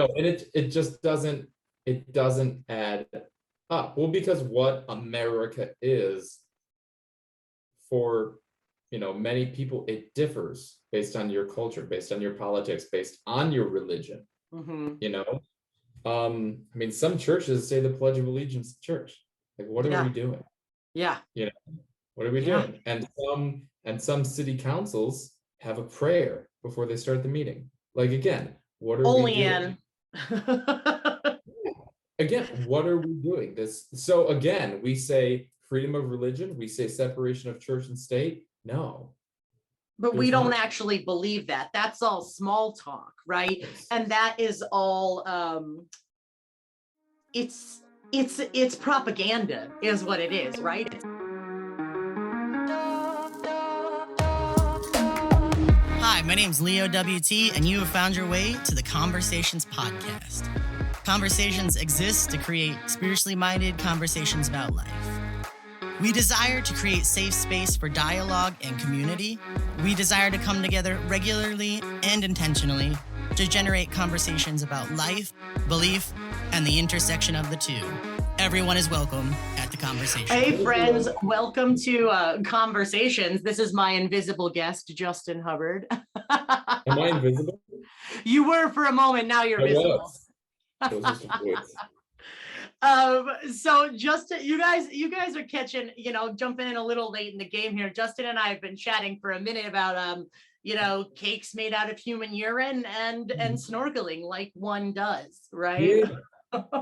No, and it just doesn't add up. Well, because what America is for, many people, it differs based on your culture, based on your politics, based on your religion, Hmm. you know. I mean, some churches say the Pledge of Allegiance to church. Like, what are we Yeah. doing? Yeah. You know, what are we Yeah. doing? And some city councils have a prayer before they start the meeting. Like, again, what are we Only doing? in. Again, what are we doing? So again, we say freedom of religion, we say separation of church and state. No, But we there's don't not. actually believe that. That's all small talk, right? Yes. And that is all it's it's propaganda is what it is, right? Hi, my name's leowt, and you have found your way to the Conversations podcast. Conversations exist to create spiritually minded conversations about life. We desire to create safe space for dialogue and community. We desire to come together regularly and intentionally to generate conversations about life, belief, and the intersection of the two. Everyone is welcome at the conversation. Hey, friends, welcome to Conversations. This is my invisible guest, Justin Hubbard. Am I invisible? You were for a moment, now you're visible. It was just a voice. So Justin, you guys are catching, jumping in a little late in the game here. Justin and I have been chatting for a minute about cakes made out of human urine and snorkeling like one does, right? Yeah.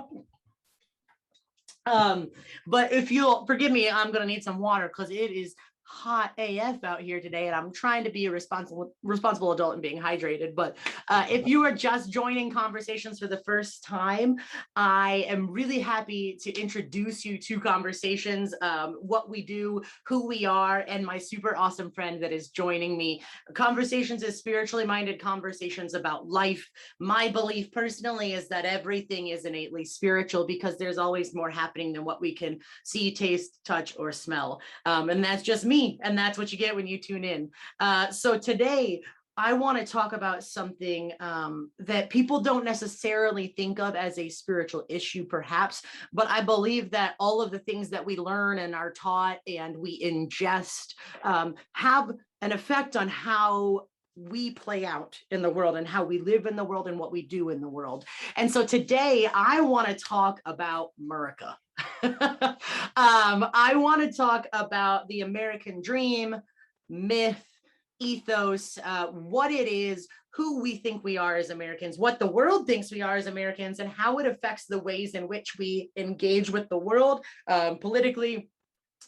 But if you'll forgive me, I'm gonna need some water because it is hot AF out here today, and I'm trying to be a responsible adult and being hydrated. But if you are just joining Conversations for the first time, I am really happy to introduce you to Conversations, what we do, who we are, and my super awesome friend that is joining me. Conversations is spiritually minded conversations about life. My belief personally is that everything is innately spiritual because there's always more happening than what we can see, taste, touch, or smell. And that's just me. And that's what you get when you tune in. So today, I want to talk about something that people don't necessarily think of as a spiritual issue, perhaps, but I believe that all of the things that we learn and are taught and we ingest have an effect on how we play out in the world and how we live in the world and what we do in the world. And so today, I want to talk about America. I want to talk about the American dream, myth, ethos, what it is, who we think we are as Americans, what the world thinks we are as Americans, and how it affects the ways in which we engage with the world, politically,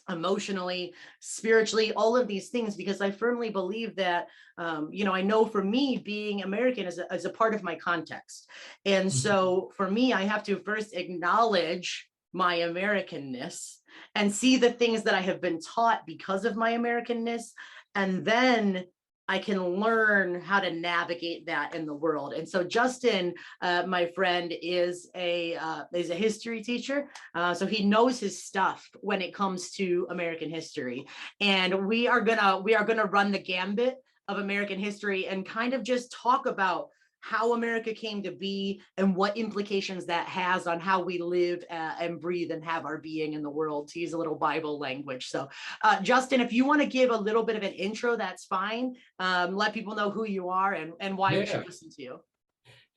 emotionally, spiritually, all of these things, because I firmly believe that, I know for me, being American is a part of my context. And so for me, I have to first acknowledge my Americanness and see the things that I have been taught because of my Americanness. And then I can learn how to navigate that in the world. And so Justin, my friend, is a history teacher. So he knows his stuff when it comes to American history. And we are gonna run the gambit of American history and kind of just talk about how America came to be and what implications that has on how we live and breathe and have our being in the world, to use a little Bible language. So Justin, if you want to give a little bit of an intro, that's fine. Let people know who you are and why we should listen to you.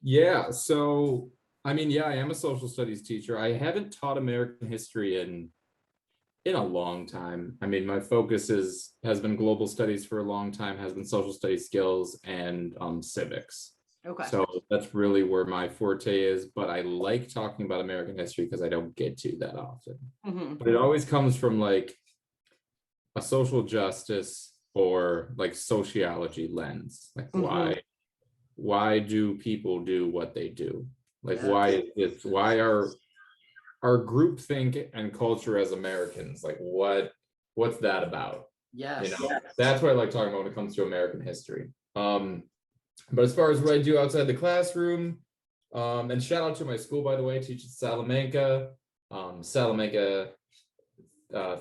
Yeah, so I mean, I am a social studies teacher. I haven't taught American history in a long time. I mean, my focus has been global studies for a long time, has been social studies skills and civics. Okay. So that's really where my forte is, but I like talking about American history because I don't get to that often. But it always comes from like a social justice or like sociology lens. Like why do people do what they do? Like why are our groupthink and culture as Americans, like what's that about? Yes. That's what I like talking about when it comes to American history. But as far as what I do outside the classroom, and shout out to my school, by the way, I teach at Salamanca. Salamanca,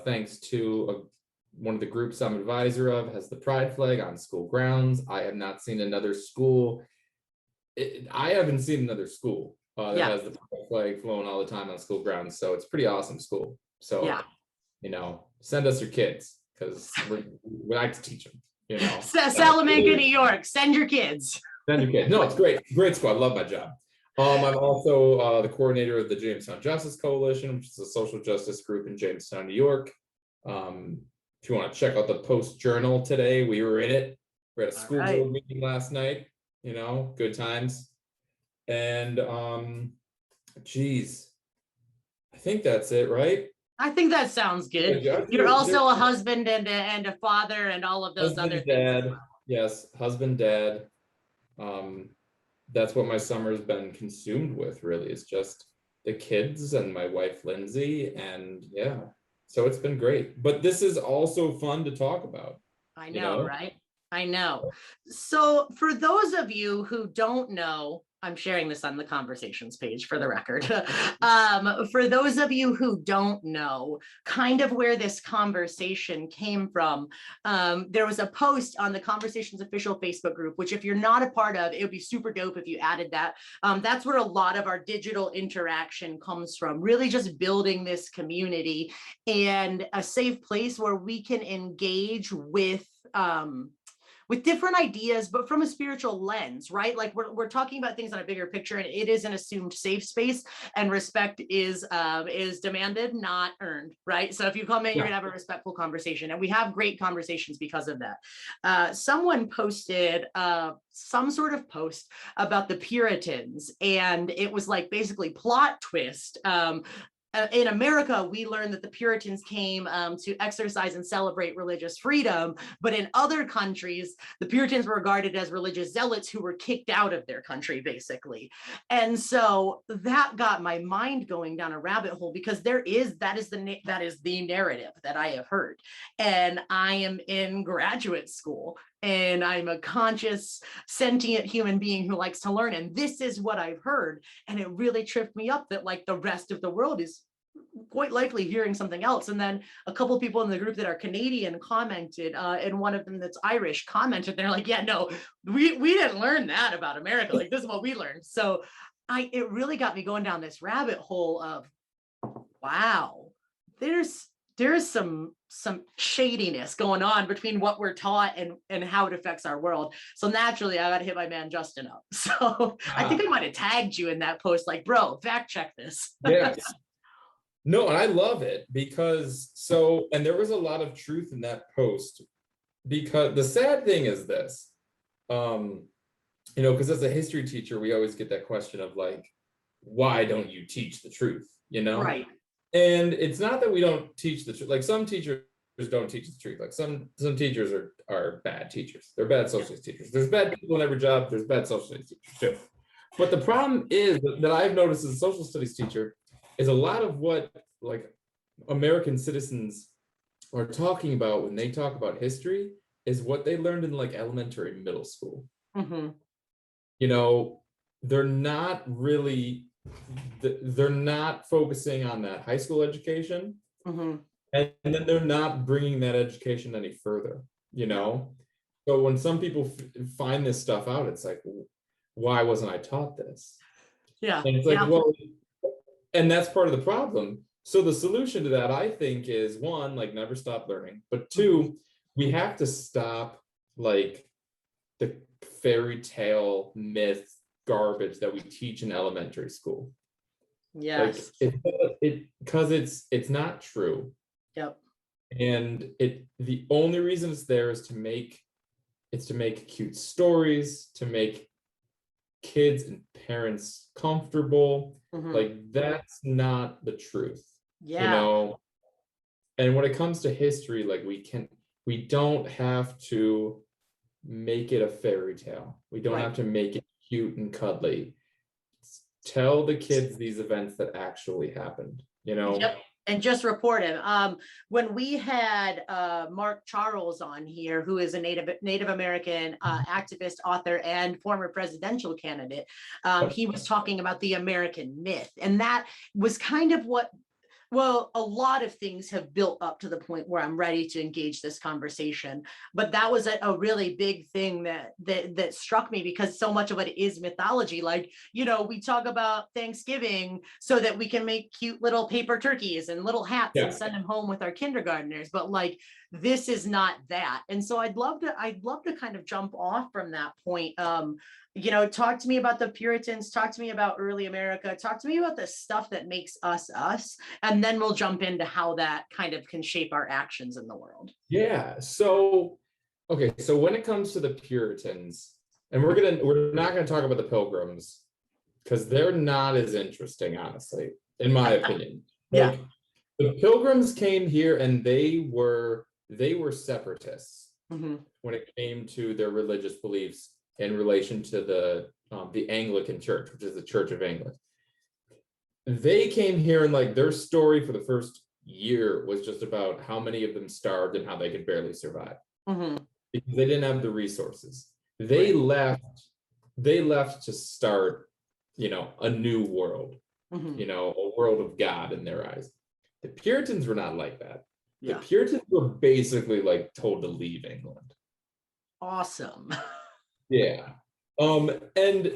thanks to one of the groups I'm advisor of, has the pride flag on school grounds. I have not seen another school I haven't seen another school that Yeah. has the flag flown all the time on school grounds, so it's a pretty awesome school. So, Yeah. send us your kids because we like to teach them. Salamanca, New York. Send your kids. Send your kids. No, it's great. Great school. I love my job. I'm also the coordinator of the Jamestown Justice Coalition, which is a social justice group in Jamestown, New York. If you want to check out the Post Journal today, we were in it. We had a school board meeting last night. Good times. And geez, I think that's it, right? I think that sounds good. You're also a husband and a father and all of those other things. Dad. Yes, husband, dad. That's what my summer's been consumed with, really. It's just the kids and my wife, Lindsay. And yeah, so it's been great. But this is also fun to talk about. I know, right? I know. So for those of you who don't know, I'm sharing this on the conversations page for the record. For those of you who don't know kind of where this conversation came from, there was a post on the Conversations official Facebook group, which if you're not a part of, it would be super dope if you added that. That's where a lot of our digital interaction comes from, really just building this community and a safe place where we can engage with different ideas, but from a spiritual lens, right? Like we're talking about things on a bigger picture, and it is an assumed safe space, and respect is demanded, not earned, right? So if you come in, you're gonna have a respectful conversation, and we have great conversations because of that. Someone posted some sort of post about the Puritans, and it was like basically plot twist. In America, we learned that the Puritans came to exercise and celebrate religious freedom, but in other countries, the Puritans were regarded as religious zealots who were kicked out of their country, basically. And so that got my mind going down a rabbit hole, because that is the narrative that I have heard. And I am in graduate school, and I'm a conscious, sentient human being who likes to learn. And this is what I've heard. And it really tripped me up that like the rest of the world is quite likely hearing something else. And then a couple of people in the group that are Canadian commented, and one of them that's Irish commented, they're like, yeah, no, we didn't learn that about America. Like, this is what we learned. So it really got me going down this rabbit hole of, wow, there's some shadiness going on between what we're taught and how it affects our world. So naturally, I got to hit my man Justin up. So I think I might have tagged you in that post, like, bro, fact check this. Yes. No, and I love it because and there was a lot of truth in that post, because the sad thing is this, because as a history teacher, we always get that question of like, why don't you teach the truth? Right. And it's not that we don't teach the truth. Like some teachers don't teach the truth. Like some teachers are bad teachers. They're bad socialist teachers. There's bad people in every job. There's bad socialist teachers too. But the problem is that I've noticed as a social studies teacher is a lot of what like American citizens are talking about when they talk about history is what they learned in like elementary and middle school. Mm-hmm. They're not focusing on that high school education. Mm-hmm. And then they're not bringing that education any further, So when some people find this stuff out, it's like, why wasn't I taught this? Yeah. And it's like, well, and that's part of the problem. So the solution to that, I think, is one, like never stop learning. But two, we have to stop like the fairy tale myth garbage that we teach in elementary school. Yes. Because it's not true. Yep. And the only reason it's there is to make cute stories, to make kids and parents comfortable. Mm-hmm. Like that's not the truth. Yeah. And when it comes to history, like we don't have to make it a fairy tale. We don't have to make it cute and cuddly. Tell the kids these events that actually happened, Yep. And just report it. When we had Mark Charles on here, who is a Native American activist, author, and former presidential candidate, he was talking about the American myth. And that was kind of what Well, a lot of things have built up to the point where I'm ready to engage this conversation. But that was a really big thing that struck me, because so much of it is mythology. Like, we talk about Thanksgiving so that we can make cute little paper turkeys and little hats and send them home with our kindergartners. But like, this is not that. And so I'd love to kind of jump off from that point. Talk to me about the Puritans, talk to me about early America, talk to me about the stuff that makes us us, and then we'll jump into how that kind of can shape our actions in the world. Yeah. So, okay. So when it comes to the Puritans, and we're not gonna talk about the Pilgrims because they're not as interesting, honestly, in my opinion. Like, the Pilgrims came here and they were separatists when it came to their religious beliefs in relation to the Anglican Church, which is the Church of England. They came here and like their story for the first year was just about how many of them starved and how they could barely survive because they didn't have the resources. They left to start, a new world, a world of God in their eyes. The Puritans were not like that. The Puritans were basically like told to leave England. Awesome. Yeah. And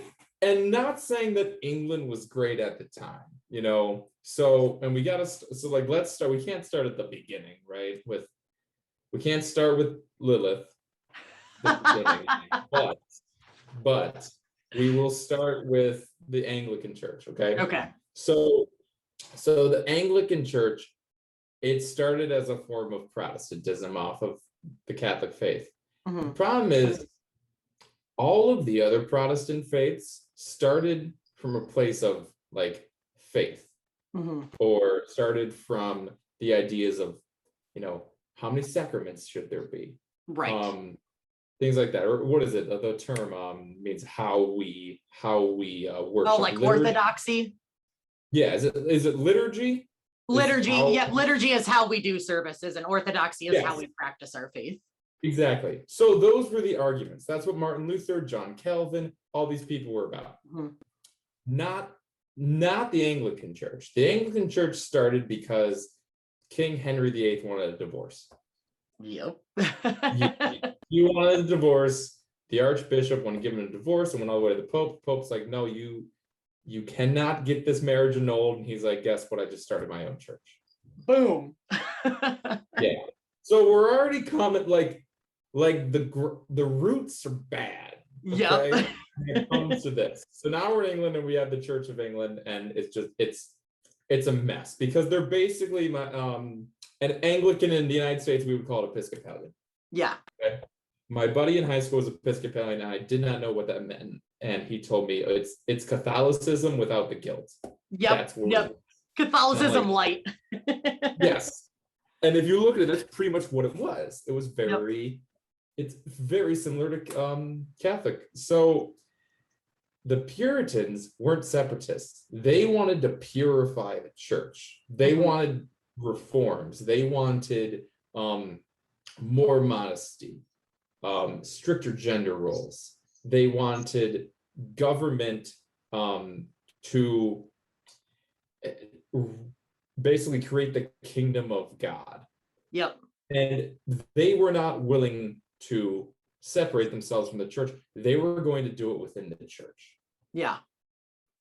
not saying that England was great at the time, so, and let's start, we can't start at the beginning, right? We can't start with Lilith, but we will start with the Anglican Church. Okay. So the Anglican Church, it started as a form of Protestantism off of the Catholic faith. The problem is all of the other Protestant faiths started from a place of like faith, or started from the ideas of, how many sacraments should there be? Right. Things like that. Or what is it? The term means how we worship. Oh, like liturgy? Orthodoxy? Yeah. Is it liturgy? Liturgy. Liturgy is how we do services, and orthodoxy is how we practice our faith. Exactly. So those were the arguments. That's what Martin Luther, John Calvin, all these people were about. Not the Anglican Church. The Anglican Church started because King Henry VIII wanted a divorce. Yep. He wanted a divorce. The Archbishop wanted to give him a divorce and went all the way to the Pope. The Pope's like, no, you cannot get this marriage annulled. And he's like, guess what? I just started my own church. Boom. Yeah. So we're already coming like the roots are bad. Okay? Yeah. When it comes to this. So now we're in England and we have the Church of England, and it's a mess because they're basically an Anglican in the United States, we would call it Episcopalian. Yeah. Okay? My buddy in high school was Episcopalian, and I did not know what that meant. And he told me it's Catholicism without the guilt. Yep. Catholicism light. Yes. And if you look at it, that's pretty much what it was. It was it's very similar to Catholic. So the Puritans weren't separatists. They wanted to purify the church. They wanted reforms. They wanted more modesty, stricter gender roles. They wanted government to basically create the kingdom of God. Yep. And they were not willing to separate themselves from the church. They were going to do it within the church. Yeah.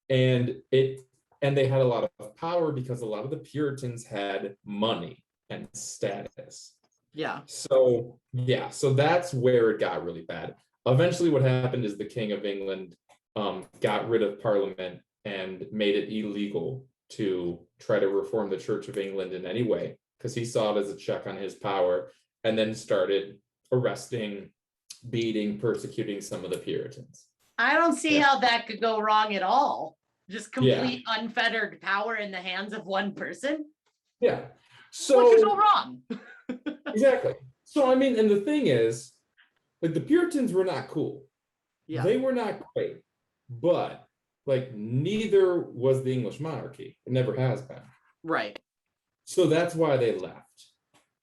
And they had a lot of power because a lot of the Puritans had money and status. Yeah. So that's where it got really bad. Eventually what happened is the King of England got rid of Parliament and made it illegal to try to reform the Church of England in any way, because he saw it as a check on his power, and then started arresting, beating, persecuting some of the Puritans. I don't see how that could go wrong at all. Just complete unfettered power in the hands of one person. Yeah. So what could go wrong? Exactly. So I mean, and the thing is, like, the Puritans were not cool. Yeah. They were not great, but like neither was the English monarchy. It never has been. Right. So that's why they left.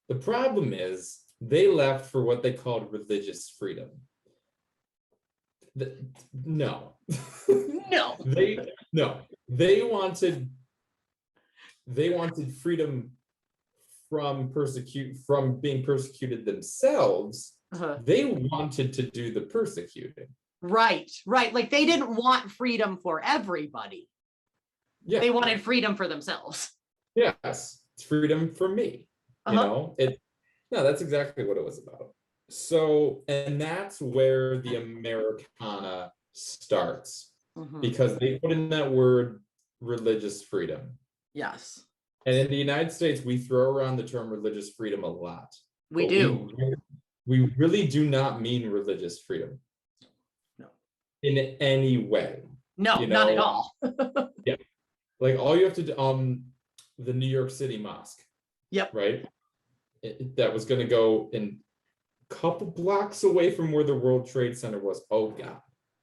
The problem is they left for what they called religious freedom. No. They wanted they wanted freedom from being persecuted themselves. They wanted to do the persecuting. Right. Like they didn't want freedom for everybody. Yeah. They wanted freedom for themselves. Yes, it's freedom for me. No, that's exactly what it was about. So, and that's where the Americana starts, because they put in that word religious freedom. Yes. And in the United States, we throw around the term religious freedom a lot. We do. We really do not mean religious freedom. No. In any way. No, not at all. Yeah. Like all you have to do, the New York City mosque. Yep. Right? That was going to go in a couple blocks away from where the World Trade Center was. Oh, God.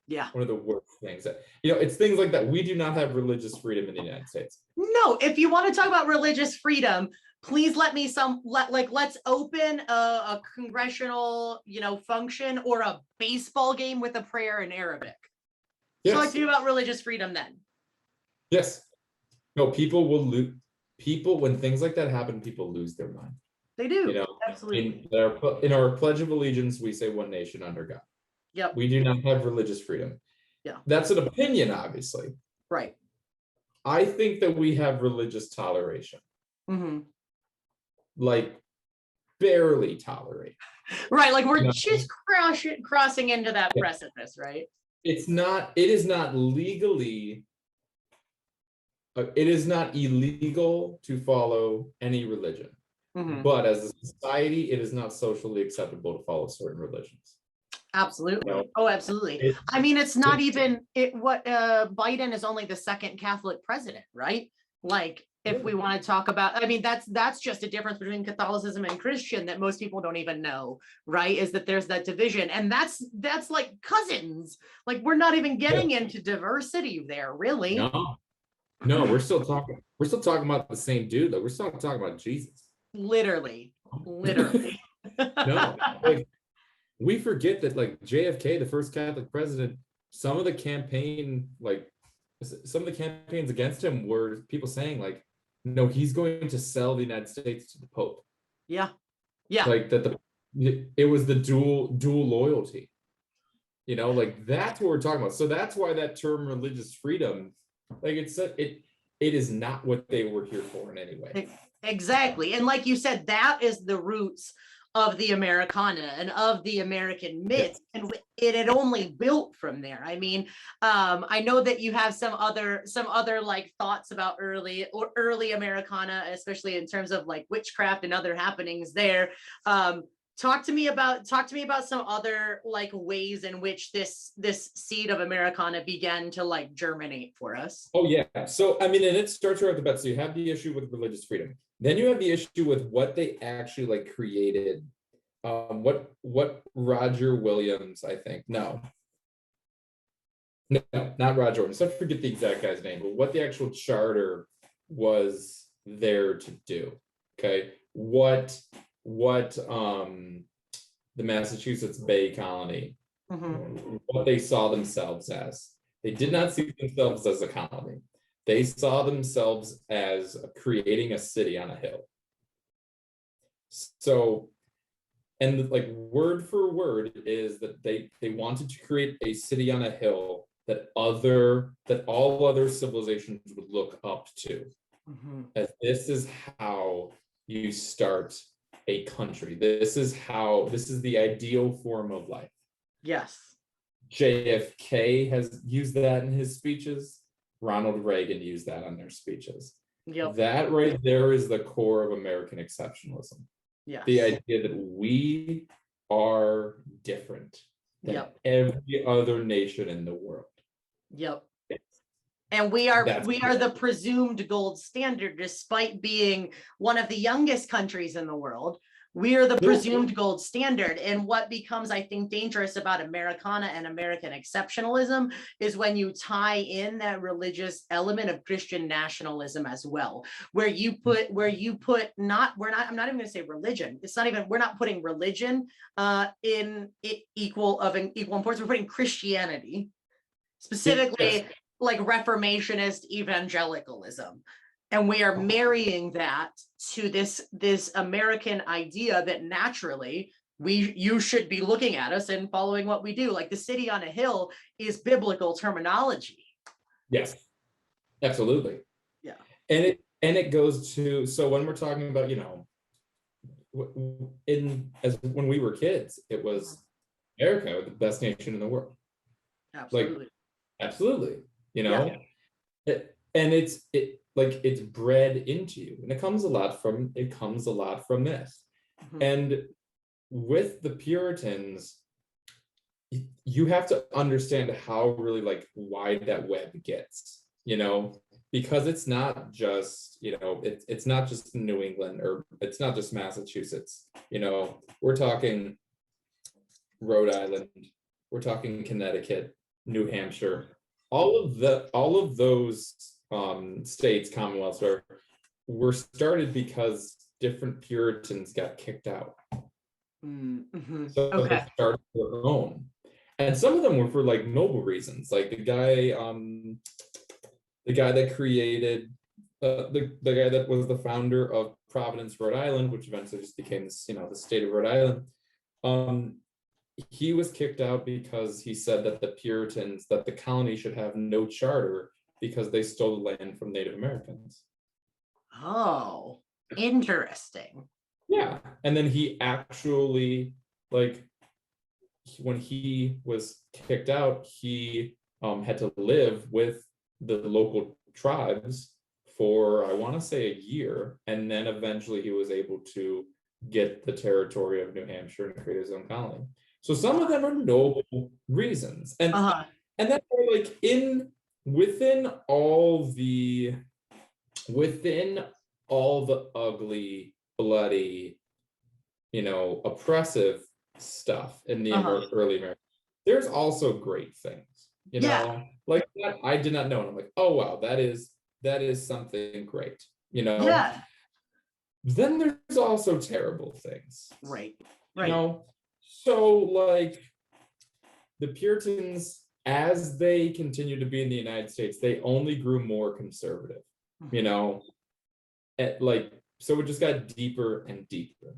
Yeah. One of the worst things that, it's things like that. We do not have religious freedom in the United States. No, if you want to talk about religious freedom, please let's open a congressional, function or a baseball game with a prayer in Arabic. Yes. So let's do about religious freedom then. Yes. No, people will lose. When things like that happen, people lose their mind. They do. Absolutely. In our Pledge of Allegiance, we say one nation under God. Yep. We do not have religious freedom. Yeah. That's an opinion, obviously. Right. I think that we have religious toleration. Like barely tolerate. Right. Like we're just crossing into that precipice, right? It is not illegal to follow any religion. But as a society, it is not socially acceptable to follow certain religions. Absolutely. Oh, absolutely. It's not even Biden is only the second Catholic president, right? Like if we want to talk about, that's just a difference between Catholicism and Christian that most people don't even know, right? Is that there's that division, and that's like cousins. Like we're not even getting into diversity there, really. No, we're still talking about the same dude. We're still talking about Jesus. Literally. No, we forget that JFK, the first Catholic president, some of the campaigns against him were people saying no, he's going to sell the United States to the Pope. Yeah. It was the dual loyalty. That's what we're talking about. So that's why that term religious freedom, it is not what they were here for in any way. Exactly. And like you said, that is the roots of the Americana and of the American myth, and it had only built from there. I know that you have some other thoughts about early Americana, especially in terms of witchcraft and other happenings there. Talk to me about some other ways in which this seed of Americana began to germinate for us. Oh yeah. So and it starts right at the bat. So you have the issue with religious freedom. Then you have the issue with what they actually created. What Roger Williams, I think. No, not Roger Williams. I forget the exact guy's name, but what the actual charter was there to do. Okay. What the Massachusetts Bay Colony, what they saw themselves as. They did not see themselves as a colony. They saw themselves as creating a city on a hill. So, and word for word is that they wanted to create a city on a hill that all other civilizations would look up to. As this is how you start a country. This is the ideal form of life. Yes. JFK has used that in his speeches. Ronald Reagan used that on their speeches. Yep. That right there is the core of American exceptionalism. Yes. The idea that we are different than every other nation in the world. Yep. And we are the presumed gold standard, despite being one of the youngest countries in the world. We are the presumed gold standard. And what becomes, I think, dangerous about Americana and American exceptionalism is when you tie in that religious element of Christian nationalism as well, where I'm not even going to say religion. We're not putting religion in equal importance. We're putting Christianity, specifically like Reformationist evangelicalism. And we are marrying that to this American idea that naturally you should be looking at us and following what we do. Like the city on a hill is biblical terminology. Yes, absolutely. Yeah. And it goes to, so when we're talking about, when we were kids, it was America, the best nation in the world. Absolutely. Like, absolutely. Yeah. It's bred into you, and it comes a lot from this. And with the Puritans, you have to understand how really like wide that web gets, because it's not just, it's not just New England, or it's not just Massachusetts. We're talking Rhode Island, we're talking Connecticut, New Hampshire, all of those states, commonwealths, were started because different Puritans got kicked out. So they started their own, and some of them were for like noble reasons, like the guy that created the guy that was the founder of Providence, Rhode Island, which eventually just became this, the state of Rhode Island. He was kicked out because he said that the colony should have no charter because they stole the land from Native Americans. Oh, interesting. Yeah. And then he actually, like, when he was kicked out, he had to live with the local tribes for, I want to say, a year. And then eventually he was able to get the territory of New Hampshire and create his own colony. So some of them are noble reasons. And then like within all the ugly, bloody, oppressive stuff in the early America, there's also great things, like that I did not know. And I'm like, oh wow, that is something great, Yeah. Then there's also terrible things. Right. So like the Puritans, as they continue to be in the United States, they only grew more conservative, so it just got deeper and deeper.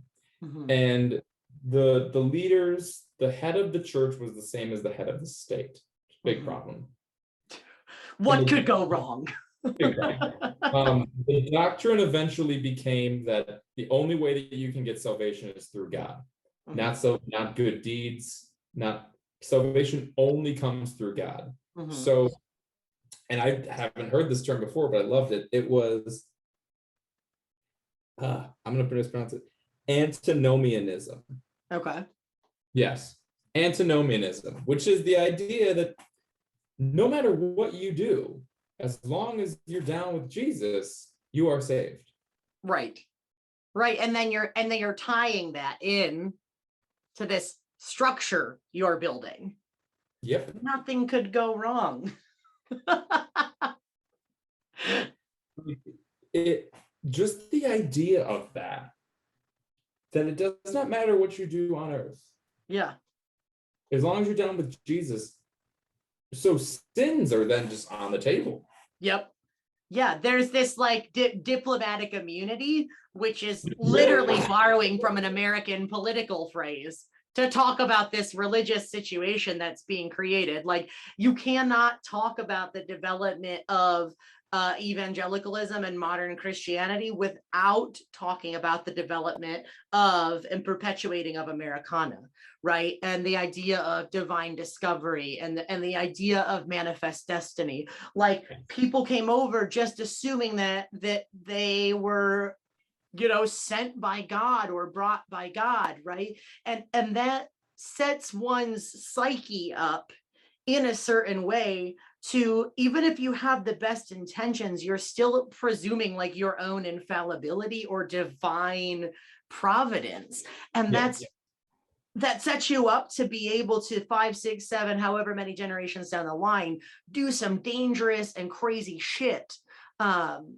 And the leaders, the head of the church was the same as the head of the state. Big problem. What could go wrong? Big problem. The doctrine eventually became that the only way that you can get salvation is through God. Not good deeds, not salvation only comes through God. So, and I haven't heard this term before, but I loved it. It was, I'm going to mispronounce it, antinomianism. Okay. Yes, antinomianism, which is the idea that no matter what you do, as long as you're down with Jesus, you are saved. Right. And then you're tying that in to this structure you're building. Yep. Nothing could go wrong. It just the idea of that it does not matter what you do on earth. Yeah. As long as you're down with Jesus. So sins are then just on the table. Yep. Yeah, there's this like diplomatic immunity, which is literally borrowing from an American political phrase to talk about this religious situation that's being created. Like, you cannot talk about the development of evangelicalism and modern Christianity without talking about the development of and perpetuating of Americana, right? And the idea of divine discovery and the idea of manifest destiny. Like, people came over just assuming that they were, sent by God or brought by God, right? And that sets one's psyche up in a certain way to, even if you have the best intentions, you're still presuming like your own infallibility or divine providence. And that sets you up to be able to 5, 6, 7, however many generations down the line, do some dangerous and crazy shit and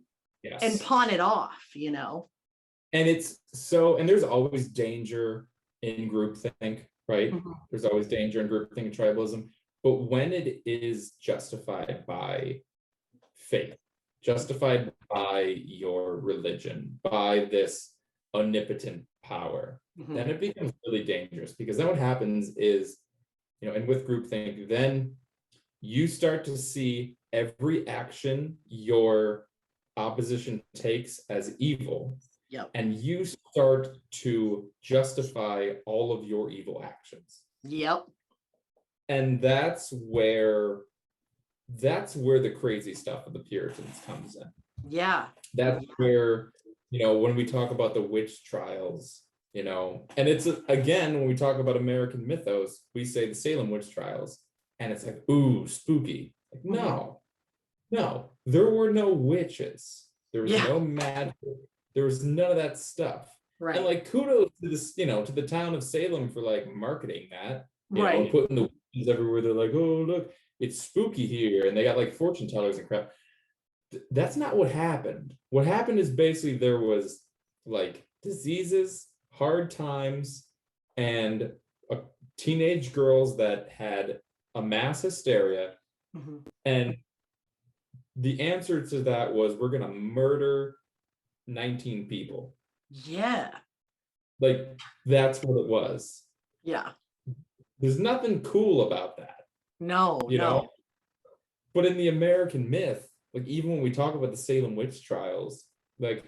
pawn it off, And it's so, and there's always danger in groupthink, right? There's always danger in groupthink and tribalism. But when it is justified by faith, justified by your religion, by this omnipotent power, then it becomes really dangerous, because then what happens is, and with groupthink, then you start to see every action your opposition takes as evil. Yep. And you start to justify all of your evil actions. Yep. And that's where the crazy stuff of the Puritans comes in. Yeah. That's where, when we talk about the witch trials, and it's, again, when we talk about American mythos, we say the Salem witch trials, and it's like, ooh, spooky. Like, no, there were no witches. There was no magic. There was none of that stuff. Right. And like, kudos to this, to the town of Salem for like marketing that, right. Putting the witches everywhere. They're like, oh, look, it's spooky here. And they got like fortune tellers and crap. That's not what happened. What happened is basically there was like diseases, hard times, and teenage girls that had a mass hysteria. And the answer to that was, we're going to murder 19 people. Yeah. Like, that's what it was. Yeah. There's nothing cool about that. No, no. But in the American myth, like, even when we talk about the Salem witch trials, like,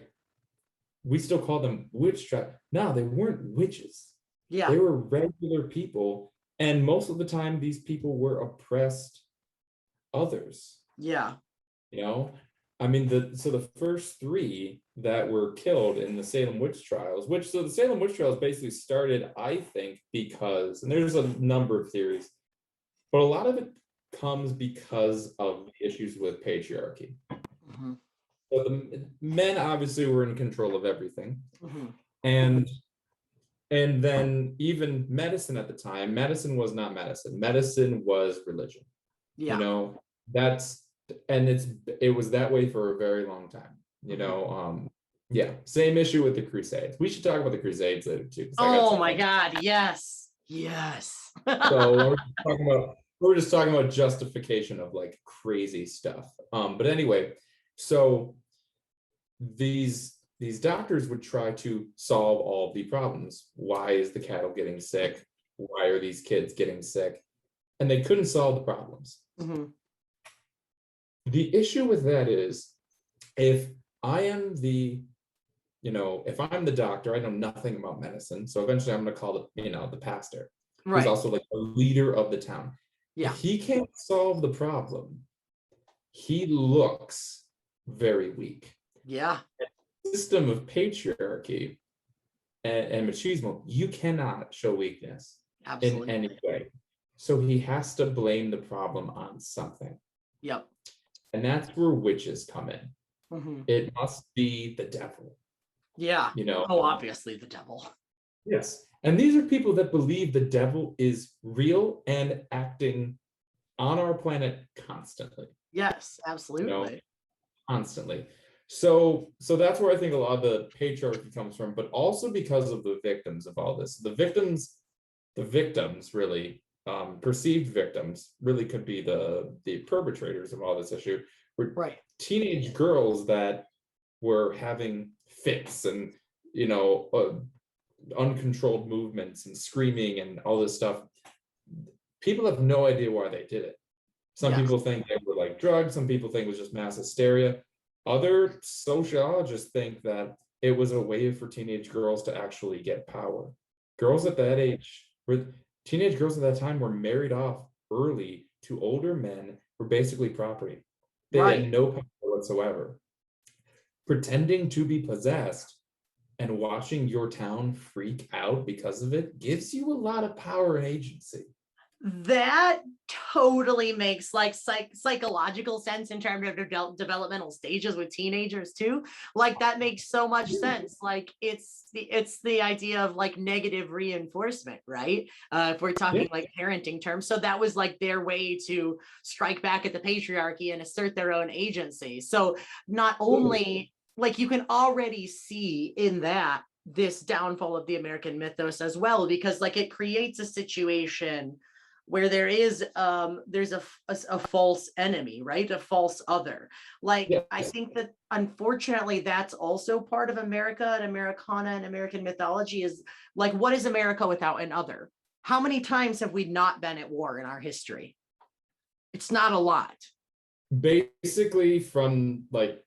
we still call them witch trials. No, they weren't witches. Yeah. They were regular people. And most of the time, these people were oppressed others. Yeah. I mean, the first three that were killed in the Salem witch trials, so the Salem witch trials basically started, I think, because, and there's a number of theories, but a lot of it comes because of the issues with patriarchy. So the men obviously were in control of everything. And then even medicine at the time, medicine was not medicine. Medicine was religion. Yeah. It was that way for a very long time. Same issue with the Crusades. We should talk about the Crusades later too. Oh my God, yes. So we're just talking about justification of like crazy stuff. But anyway, so these doctors would try to solve all the problems. Why is the cattle getting sick? Why are these kids getting sick? And they couldn't solve the problems. The issue with that is, if I am if I'm the doctor, I know nothing about medicine. So eventually I'm going to call the pastor, who's also like the leader of the town. Yeah. If he can't solve the problem, he looks very weak. Yeah. System of patriarchy and machismo, you cannot show weakness in any way. So he has to blame the problem on something. Yep. And that's where witches come in. It must be the devil. Yeah. Obviously the devil. Yes. And these are people that believe the devil is real and acting on our planet constantly. Yes, absolutely. Constantly. So that's where I think a lot of the patriarchy comes from, but also because of the victims of all this. The victims really, perceived victims really could be the perpetrators of all this issue. Were teenage girls that were having fits and uncontrolled movements and screaming and all this stuff. People have no idea why they did it. Some people think they were like drugs. Some people think it was just mass hysteria. Other sociologists think that it was a way for teenage girls to actually get power. Girls at that age, teenage girls at that time, were married off early to older men, were basically property. They had no power whatsoever. Pretending to be possessed and watching your town freak out because of it gives you a lot of power and agency. That totally makes like psychological sense in terms of developmental stages with teenagers too. Like that makes so much sense. Like it's the idea of like negative reinforcement, right? If we're talking like parenting terms. So that was like their way to strike back at the patriarchy and assert their own agency. So not only like you can already see in that this downfall of the American mythos as well, because like it creates a situation where there's a false enemy, right? A false other. Like, Yes. I think that unfortunately that's also part of America and Americana and American mythology, is like, what is America without an other? How many times have we not been at war in our history? It's not a lot. Basically from like,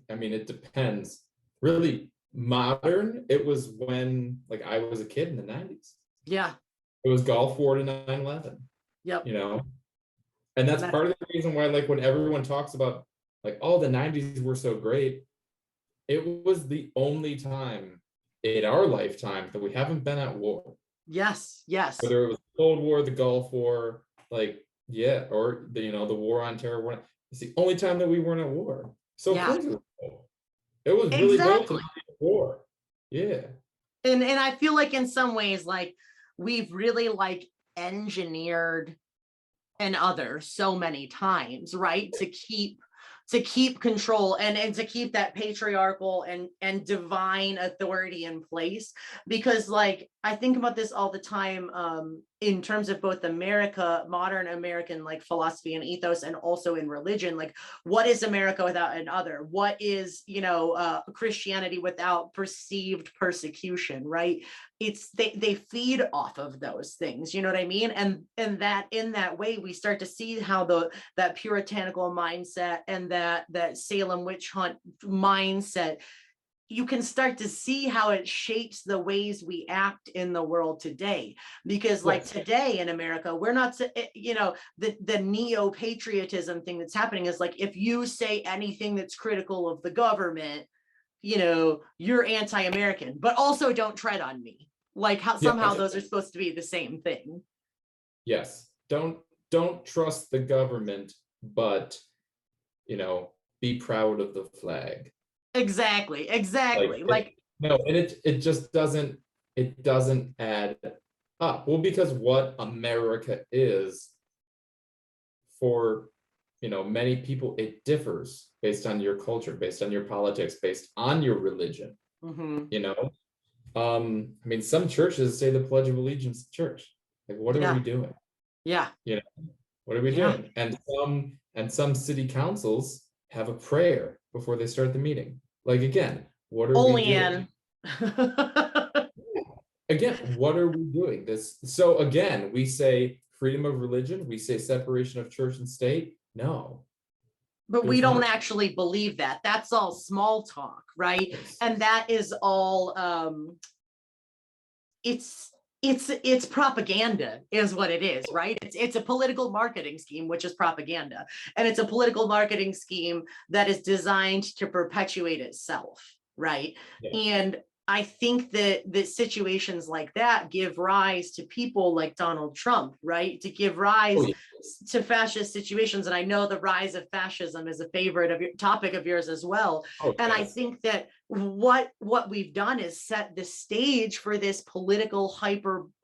I mean, it depends. Really modern, it was when like I was a kid in the 90s. Yeah. It was Gulf War to 9/11, Yep. you know? And that's part of the reason why, like, when everyone talks about like, oh, the 90s were so great, it was the only time in our lifetime that we haven't been at war. Yes. Yes. Whether it was the Cold War, the Gulf War, like, yeah, or the, the war on terror. It's the only time that we weren't at war. So Yeah. it was really built to Exactly. not be at war. Yeah. And I feel like in some ways, like, we've really like engineered an other so many times, right? To keep control and to keep that patriarchal and divine authority in place. Because like, I think about this all the time, in terms of both modern American like philosophy and ethos, and also in religion. Like, what is America without an other? What is, Christianity without perceived persecution, right? It's they feed off of those things, you know what I mean? And that in that way we start to see how that puritanical mindset and that Salem witch hunt mindset, you can start to see how it shapes the ways we act in the world today. Because like, today in America, we're not, the neo-patriotism thing that's happening is like, if you say anything that's critical of the government, you're anti-American, but also don't tread on me. Like, how somehow those are supposed to be the same thing. Yes. Don't trust the government, but be proud of the flag. Exactly. Like no, and it just doesn't add up. Well, because what America is for many people, it differs based on your culture, based on your politics, based on your religion. I mean, some churches say the Pledge of Allegiance to church. Like, what are we doing? Yeah. What are we doing? And some city councils have a prayer before they start the meeting. Like, again, what are we doing? Again, what are we doing? So again, we say freedom of religion, we say separation of church and state. No. But we don't actually believe that. That's all small talk, right? Yes. And that is all it's propaganda is what it is, right? It's a political marketing scheme, which is propaganda. And it's a political marketing scheme that is designed to perpetuate itself, right? Yeah. And I think that situations like that give rise to people like Donald Trump, right? To give rise to fascist situations. And I know the rise of fascism is a favorite of your topic of yours as well. And I think that what we've done is set the stage for this political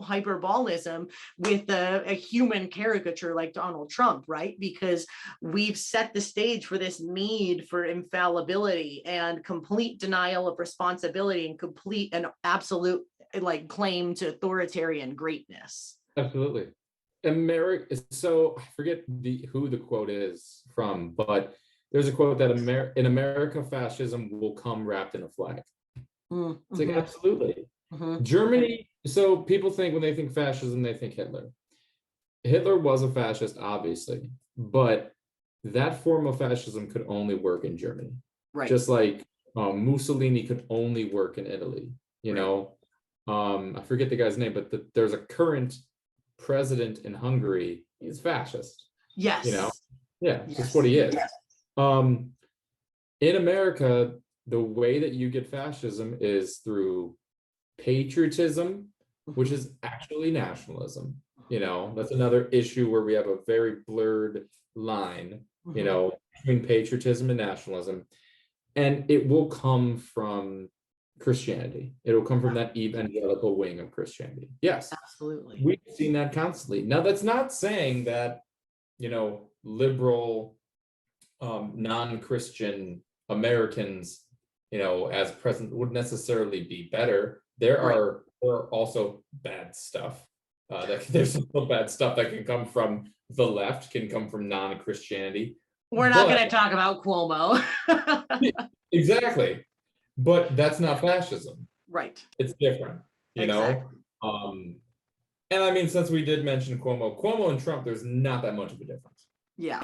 hyperbolism with a human caricature like Donald Trump, right? Because we've set the stage for this need for infallibility and complete denial of responsibility and complete and absolute like claim to authoritarian greatness. Absolutely. America, so I forget who the quote is from, but there's a quote that in America, fascism will come wrapped in a flag. Mm-hmm. It's like, absolutely. Mm-hmm. Germany, so people think when they think fascism, they think Hitler. Hitler was a fascist, obviously, but that form of fascism could only work in Germany. Right. Just like Mussolini could only work in Italy, you know? I forget the guy's name, but there's a current president in Hungary. He's fascist. Yes. Yeah, that's what he is. Yes. In America, the way that you get fascism is through patriotism, which is actually nationalism. That's another issue where we have a very blurred line, between patriotism and nationalism. And it will come from Christianity. It'll come from that evangelical wing of Christianity. Yes, absolutely. We've seen that constantly. Now, that's not saying that, liberal, non-Christian Americans, as present would necessarily be better. There are also bad stuff There's some bad stuff that can come from the left, can come from non-Christianity. We're not going to talk about Cuomo. Exactly. But that's not fascism. Right. It's different, you Exactly. know? And I mean, since we did mention Cuomo and Trump, there's not that much of a difference. Yeah.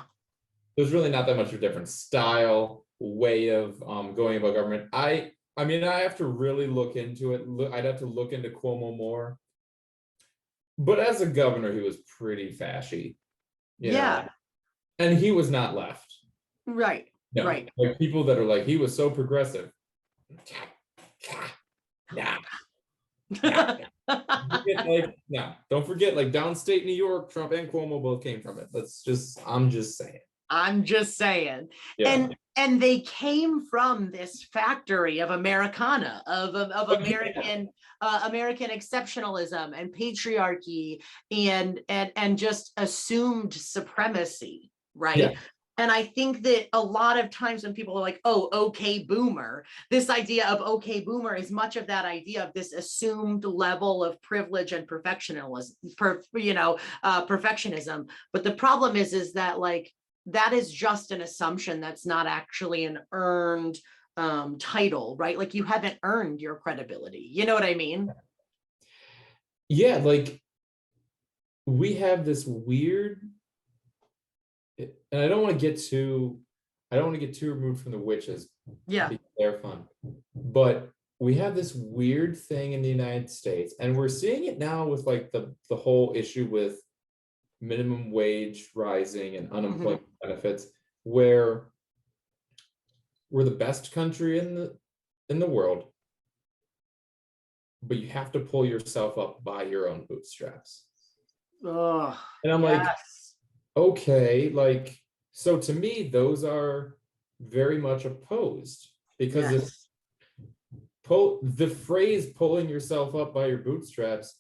There's really not that much of a different style, way of going about government. I mean, I have to really look into it. I'd have to look into Cuomo more. But as a governor, he was pretty fashy. You know? And he was not left. Right. No. Right. Like people that are like, he was so progressive. Nah. Like, no, don't forget, like downstate New York, Trump and Cuomo both came from it. I'm just saying. Yeah. And they came from this factory of Americana, of American American exceptionalism and patriarchy and just assumed supremacy, right? Yeah. And I think that a lot of times when people are like, oh, okay, boomer, this idea of okay, boomer is much of that idea of this assumed level of privilege and perfectionism, perfectionism. But the problem is that like, that is just an assumption. That's not actually an earned title, right? Like you haven't earned your credibility. You know what I mean? Yeah, like we have this weird, and I don't want to get too removed from the witches. Yeah. They're fun. But we have this weird thing in the United States, and we're seeing it now with like the whole issue with minimum wage rising and unemployment benefits, where we're the best country in the world, but you have to pull yourself up by your own bootstraps. Oh, and I'm like, okay, like, so to me, those are very much opposed, because the phrase pulling yourself up by your bootstraps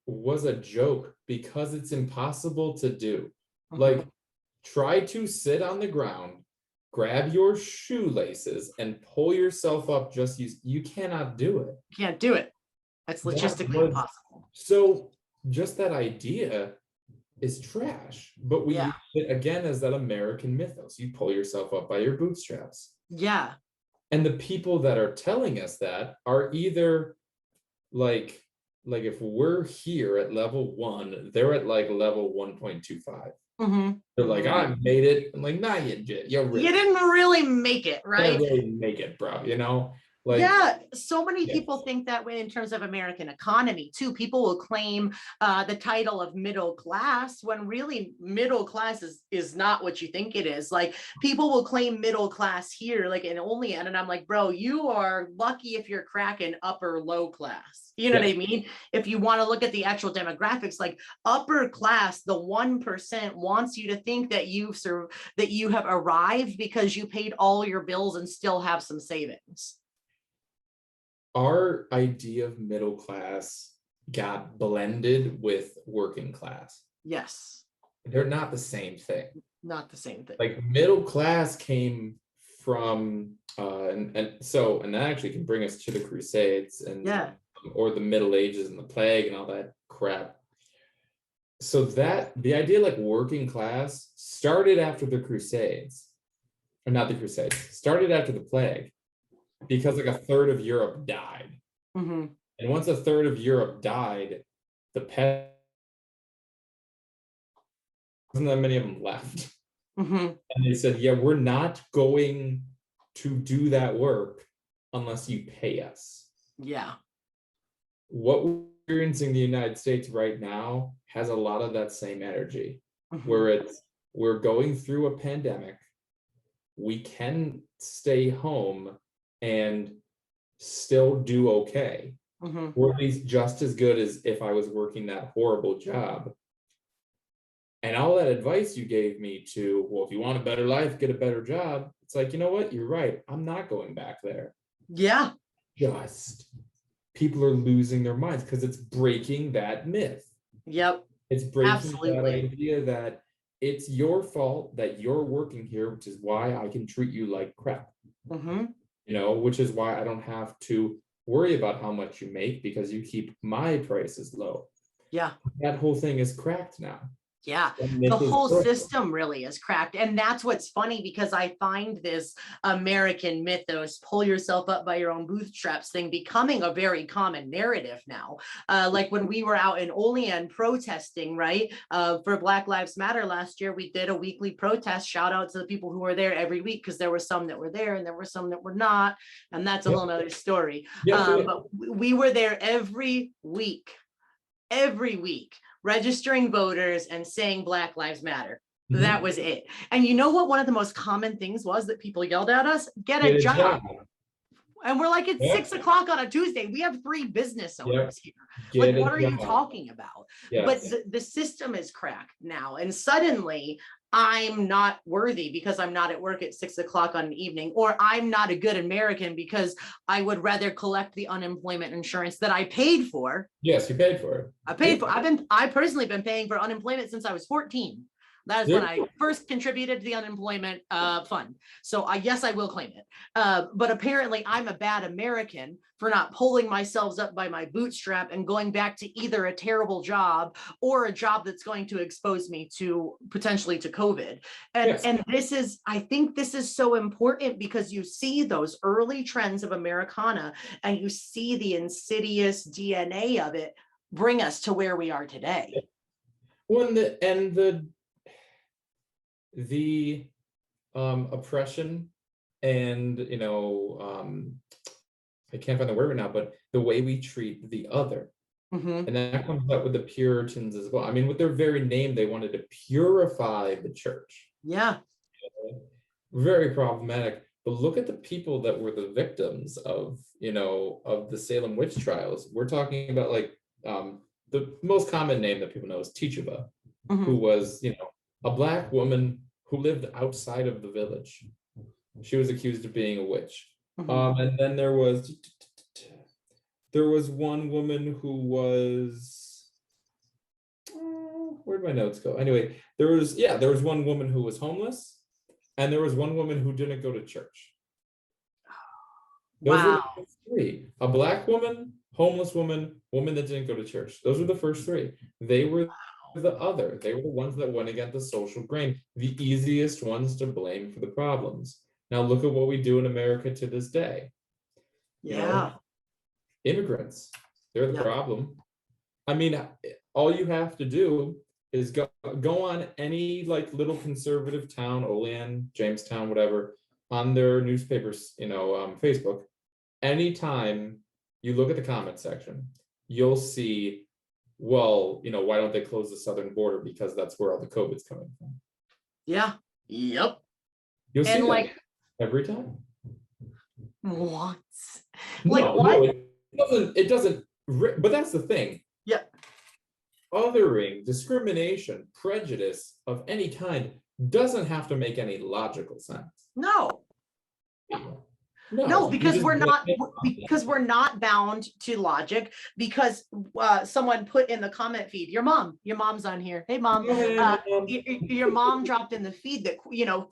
was a joke because it's impossible to do. Like, try to sit on the ground, grab your shoelaces and pull yourself up. You cannot do it. You can't do it. It's logistically impossible. So just that idea is trash, but we use it again as that American mythos. You pull yourself up by your bootstraps. Yeah. And the people that are telling us that are either like if we're here at level 1, they're at like level 1.25. They're like, I made it. I'm like, nah, you did. You didn't really make it, right? You didn't really make it, bro. You know? Like, so many people think that way in terms of American economy too. People will claim the title of middle class when really middle class is not what you think it is. Like people will claim middle class here, like and I'm like, bro, you are lucky if you're cracking upper low class. You know what I mean? If you want to look at the actual demographics, like upper class, the 1% wants you to think that you have arrived because you paid all your bills and still have some savings. Our idea of middle class got blended with working class. Yes. They're not the same thing. Not the same thing. Like middle class came from, and that actually can bring us to the Crusades and or the Middle Ages and the plague and all that crap. So that the idea like working class started after the Crusades, or not the Crusades, started after the plague. Because like a third of Europe died. And once a third of Europe died, wasn't that many of them left. And they said, yeah, we're not going to do that work unless you pay us. Yeah. What we're experiencing in the United States right now has a lot of that same energy, where we're going through a pandemic. We can stay home and still do okay, or at least just as good as if I was working that horrible job. And all that advice you gave me to, well, if you want a better life, get a better job. It's like, you know what? You're right. I'm not going back there. Yeah. Just people are losing their minds because it's breaking that myth. Yep. It's breaking that idea that it's your fault that you're working here, which is why I can treat you like crap. You know, which is why I don't have to worry about how much you make because you keep my prices low. Yeah. That whole thing is cracked now. Yeah, The the myth is whole broken. system really is cracked. And that's what's funny, because I find this American mythos, pull yourself up by your own bootstraps thing, becoming a very common narrative now. Like when we were out in Olean protesting, right, for Black Lives Matter last year, we did a weekly protest. Shout out to the people who were there every week, because there were some that were there and there were some that were not. And that's a Yep. whole nother story. Yep. But we were there every week, registering voters and saying Black Lives Matter. That was it. And you know what one of the most common things was that people yelled at us? Get a job. And we're like, it's 6 o'clock on a Tuesday. We have 3 business owners here. Like, what are you talking about? But the system is cracked now. And suddenly I'm not worthy because I'm not at work at 6 o'clock on an evening, or I'm not a good American because I would rather collect the unemployment insurance that I paid for. Yes, you paid for it. I personally been paying for unemployment since I was 14. That is when I first contributed to the unemployment fund. So yes, I will claim it. But apparently I'm a bad American for not pulling myself up by my bootstrap and going back to either a terrible job or a job that's going to expose me to potentially to COVID. And this is, I think this is so important, because you see those early trends of Americana and you see the insidious DNA of it bring us to where we are today. Well, the oppression and, I can't find the word right now, but the way we treat the other. And that comes up with the Puritans as well. I mean, with their very name, they wanted to purify the church. Yeah. Very problematic. But look at the people that were the victims of, of the Salem witch trials. We're talking about, like, the most common name that people know is Tituba, who was, a Black woman who lived outside of the village. She was accused of being a witch. And then there was one woman who was, where'd my notes go? Anyway, there was one woman who was homeless, and there was one woman who didn't go to church. Those were the first 3. A Black woman, homeless woman, woman that didn't go to church. Those were the first 3. They were the other. They were the ones that went against the social grain, the easiest ones to blame for the problems. Now look at what we do in America to this day. Immigrants, they're the problem. I mean, all you have to do is go on any, like, little conservative town, Olean, Jamestown, whatever, on their newspapers, Facebook. Anytime you look at the comment section, you'll see, well, why don't they close the southern border? Because that's where all the COVID's coming from. Yeah. Yep. You'll see, like, every time. What? Like, what? No, it doesn't, but that's the thing. Yeah. Othering, discrimination, prejudice of any kind doesn't have to make any logical sense. No. No, because we're not bound to logic, because someone put in the comment feed, your mom's on here. Hey, mom. Your mom dropped in the feed that,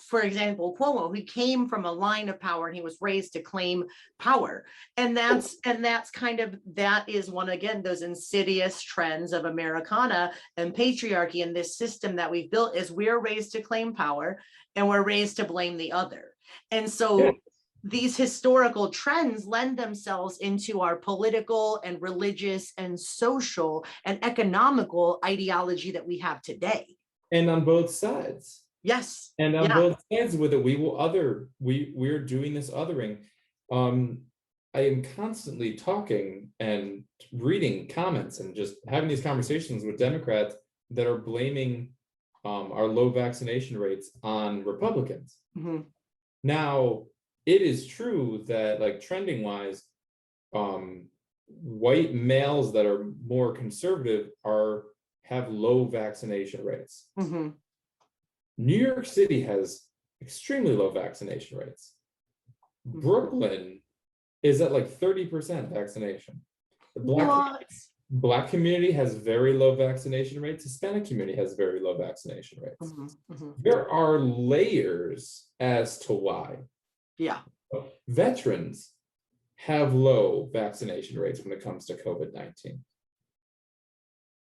for example, Cuomo, who came from a line of power and he was raised to claim power. And that's that is one, again, those insidious trends of Americana and patriarchy, and this system that we've built is we're raised to claim power and we're raised to blame the other. And so these historical trends lend themselves into our political and religious and social and economical ideology that we have today. And on both sides. Yes. And on both sides with it, we're doing this othering. I am constantly talking and reading comments and just having these conversations with Democrats that are blaming our low vaccination rates on Republicans. Now, it is true that, like, trending wise, white males that are more conservative have low vaccination rates. New York City has extremely low vaccination rates. Brooklyn is at like 30% vaccination. The Black community has very low vaccination rates. Hispanic community has very low vaccination rates. There are layers as to why. Veterans have low vaccination rates when it comes to COVID-19.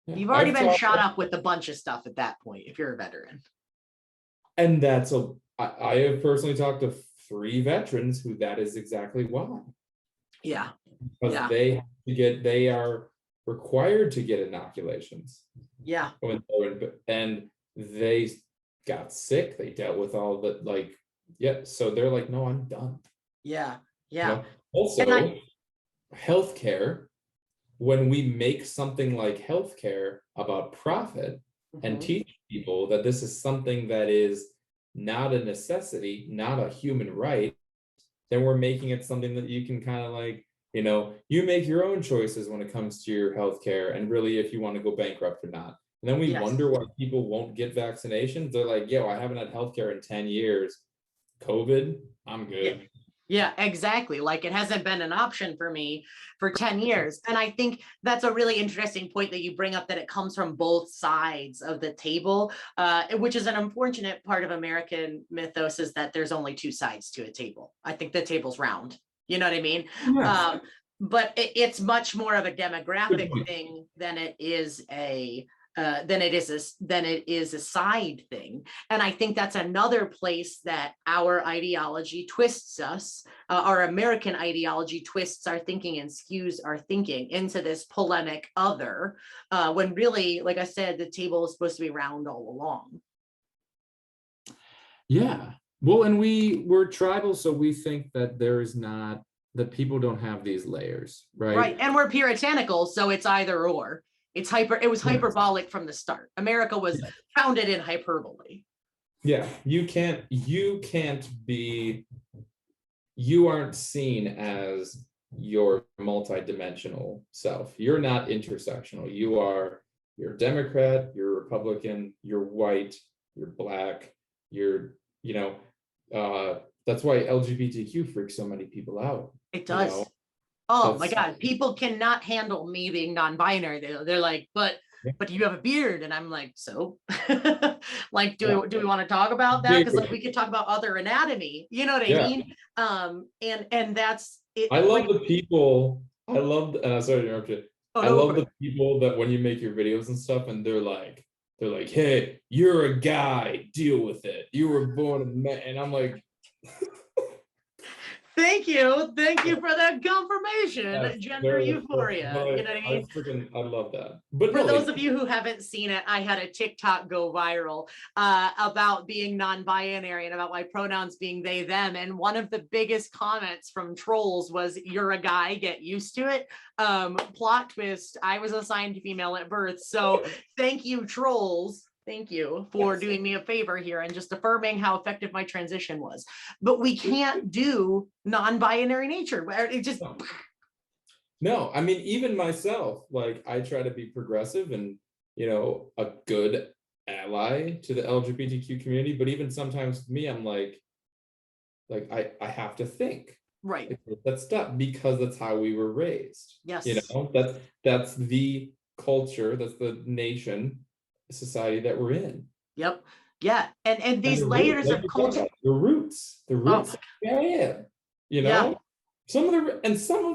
Yeah. You've already I've been taught, shot up with a bunch of stuff at that point if you're a veteran. and I have personally talked to 3 veterans who that is exactly why. Yeah. Because Yeah. they are required to get inoculations. Yeah. And they got sick. They dealt with all the so they're like, no, I'm done. Yeah. You Yeah. know? Also, healthcare, when we make something like healthcare about profit and teach people that this is something that is not a necessity, not a human right, then we're making it something that you can kind of you make your own choices when it comes to your healthcare and really if you want to go bankrupt or not. And then we wonder why people won't get vaccinations. They're like, yo, I haven't had healthcare in 10 years. COVID, I'm good. Yeah, exactly. Like it hasn't been an option for me for 10 years. And I think that's a really interesting point that you bring up, that it comes from both sides of the table, which is an unfortunate part of American mythos, is that there's only 2 sides to a table. I think the table's round. You know what I mean? Yeah. But it's much more of a demographic thing than it is a side thing. And I think that's another place that our ideology twists us, our American ideology twists our thinking and skews our thinking into this polemic other, when really, like I said, the table is supposed to be round all along. Yeah. Well, and we're tribal, so we think that that people don't have these layers, right? Right. And we're puritanical, so it's either or. It was hyperbolic from the start. America was founded in hyperbole. Yeah, you aren't seen as your multidimensional self. You're not intersectional. You're Democrat, you're Republican, you're white, you're black, that's why LGBTQ freaks so many people out. It does. Oh my God, people cannot handle me being non-binary. They're like, but you have a beard. And I'm like, so like, do we want to talk about that? Because like we could talk about other anatomy, you know what I mean? And that's it. I love the people. Sorry to interrupt you. I love the people that when you make your videos and stuff, and they're like, hey, you're a guy, deal with it. You were born a man. And I'm like, Thank you for that confirmation. Gender euphoria. You know what I mean? I love that. But for those of you who haven't seen it, I had a TikTok go viral about being non-binary and about my pronouns being they, them. And one of the biggest comments from trolls was, "You're a guy, get used to it." Plot twist, I was assigned female at birth. So thank you, trolls. Thank you for doing me a favor here and just affirming how effective my transition was. But we can't do non-binary nature. It just... No, I mean, even myself, like I try to be progressive and, a good ally to the LGBTQ community. But even sometimes with me, I'm like I have to think. Right. That's stuff because that's how we were raised. Yes. That's the culture, that's the nation, society that we're in. Yep. Yeah. And these layers of culture, the roots of who I am, some of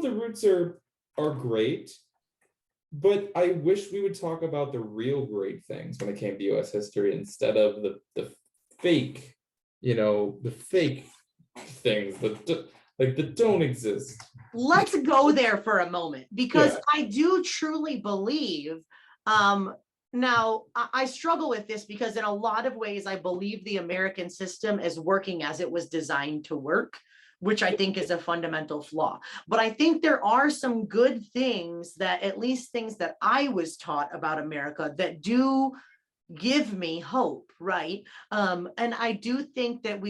the roots are great, but I wish we would talk about the real great things when it came to US history instead of the fake, the fake things that don't exist. Let's go there for a moment, because I do truly believe, now, I struggle with this because in a lot of ways, I believe the American system is working as it was designed to work, which I think is a fundamental flaw. But I think there are some good things, that at least things that I was taught about America, that do give me hope, right? And I do think that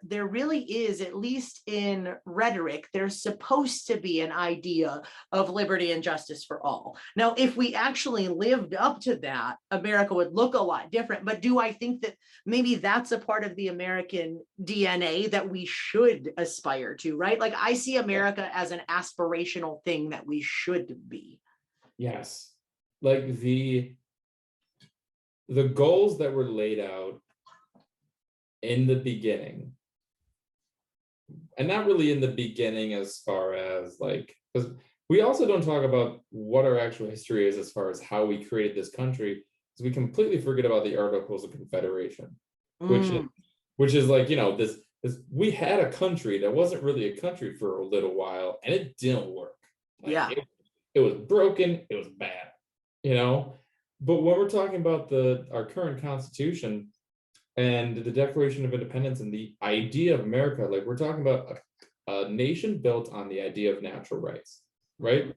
there really is, at least in rhetoric, there's supposed to be an idea of liberty and justice for all. Now, if we actually lived up to that, America would look a lot different. But do I think that maybe that's a part of the American DNA that we should aspire to, right? Like I see America as an aspirational thing that we should be. Yes. Like the goals that were laid out in the beginning, and not really in the beginning as far as because we also don't talk about what our actual history is as far as how we created this country, because we completely forget about the Articles of Confederation, which is, like, this we had a country that wasn't really a country for a little while, and it didn't work. Yeah. It was broken, it was bad, But when we're talking about our current Constitution and the Declaration of Independence and the idea of America, like, we're talking about a nation built on the idea of natural rights, right?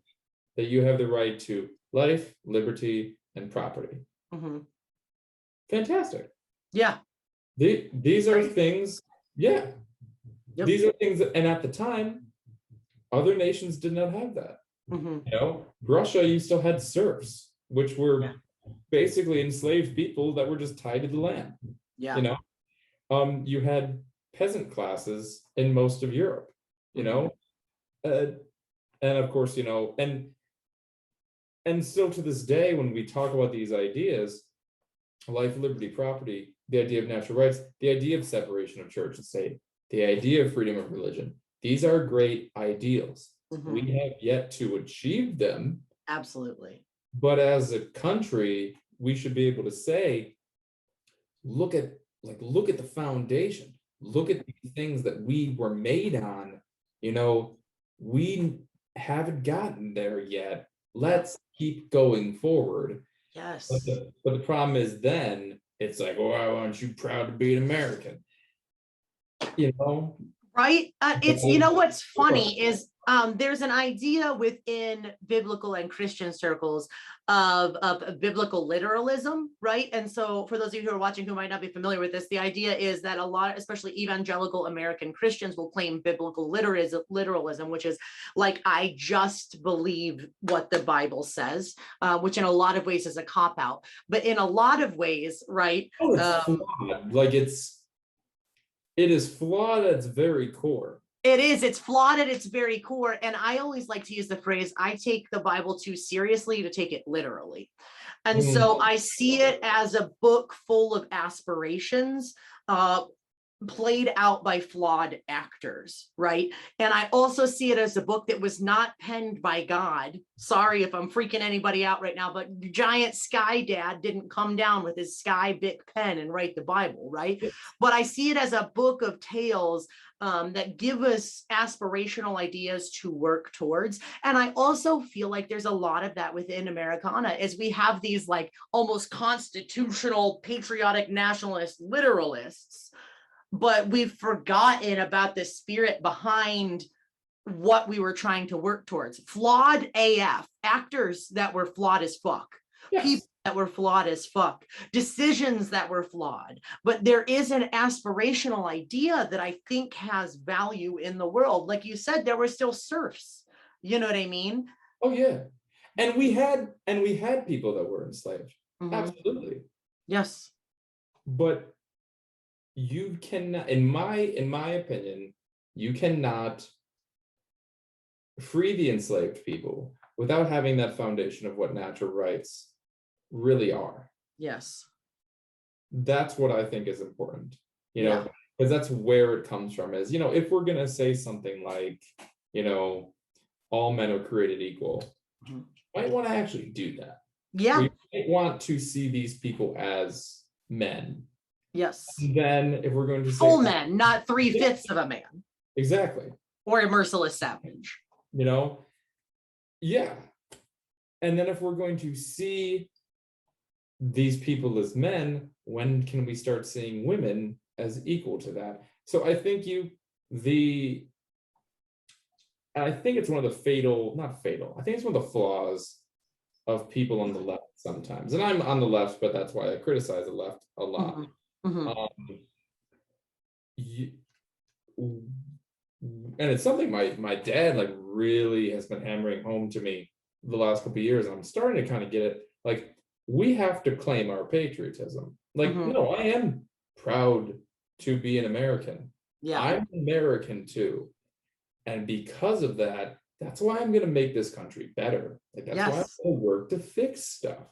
That you have the right to life, liberty, and property. Fantastic. Yeah. These are things, yeah. Yep. These are things that, and at the time, other nations did not have that. Russia, you still had serfs, which were basically enslaved people that were just tied to the land. Yeah. You had peasant classes in most of Europe, and of course, and still to this day, when we talk about these ideas, life, liberty, property, the idea of natural rights, the idea of separation of church and state, the idea of freedom of religion, these are great ideals. We have yet to achieve them. Absolutely. But as a country, we should be able to say, look at the foundation, look at the things that we were made on. We haven't gotten there yet. Let's keep going forward. Yes. But the problem is, then it's like, why aren't you proud to be an American? Right? It's, what's funny is there's an idea within biblical and Christian circles of biblical literalism, right? And so for those of you who are watching who might not be familiar with this, the idea is that a lot, especially evangelical American Christians, will claim biblical literalism, which is like, I just believe what the Bible says, which in a lot of ways is a cop-out. But in a lot of ways, right? It's flawed. Like, it is flawed at its very core. It is. It's flawed at its very core. And I always like to use the phrase, I take the Bible too seriously to take it literally. And so I see it as a book full of aspirations, played out by flawed actors, right? And I also see it as a book that was not penned by God. Sorry if I'm freaking anybody out right now, but giant sky dad didn't come down with his sky big pen and write the Bible, right? But I see it as a book of tales that give us aspirational ideas to work towards. And I also feel like there's a lot of that within Americana, as we have these like almost constitutional, patriotic, nationalist literalists, but we've forgotten about the spirit behind what we were trying to work towards. Flawed AF, actors that were flawed as fuck, people that were flawed as fuck, decisions that were flawed. But there is an aspirational idea that I think has value in the world. Like you said, there were still serfs. You know what I mean? Oh yeah. And we had people that were enslaved. Absolutely. Yes. But you cannot, in my opinion, you cannot free the enslaved people without having that foundation of what natural rights really are. Yes. That's what I think is important, because that's where it comes from. Is, if we're going to say something like, all men are created equal, you might want to actually do that. Yeah. We might want to see these people as men. Yes. And then if we're going to say full men, not 3/5 of a man. Exactly. Or a merciless savage. Yeah. And then if we're going to see these people as men, when can we start seeing women as equal to that? So I think I think it's one of the I think it's one of the flaws of people on the left sometimes. And I'm on the left, but that's why I criticize the left a lot. And it's something my dad like really has been hammering home to me the last couple of years, and I'm starting to kind of get it. Like, we have to claim our patriotism. Like, no, I am proud to be an American. Yeah, I'm American too, and because of that, that's why I'm going to make this country better. Like, that's why I'm going to work to fix stuff.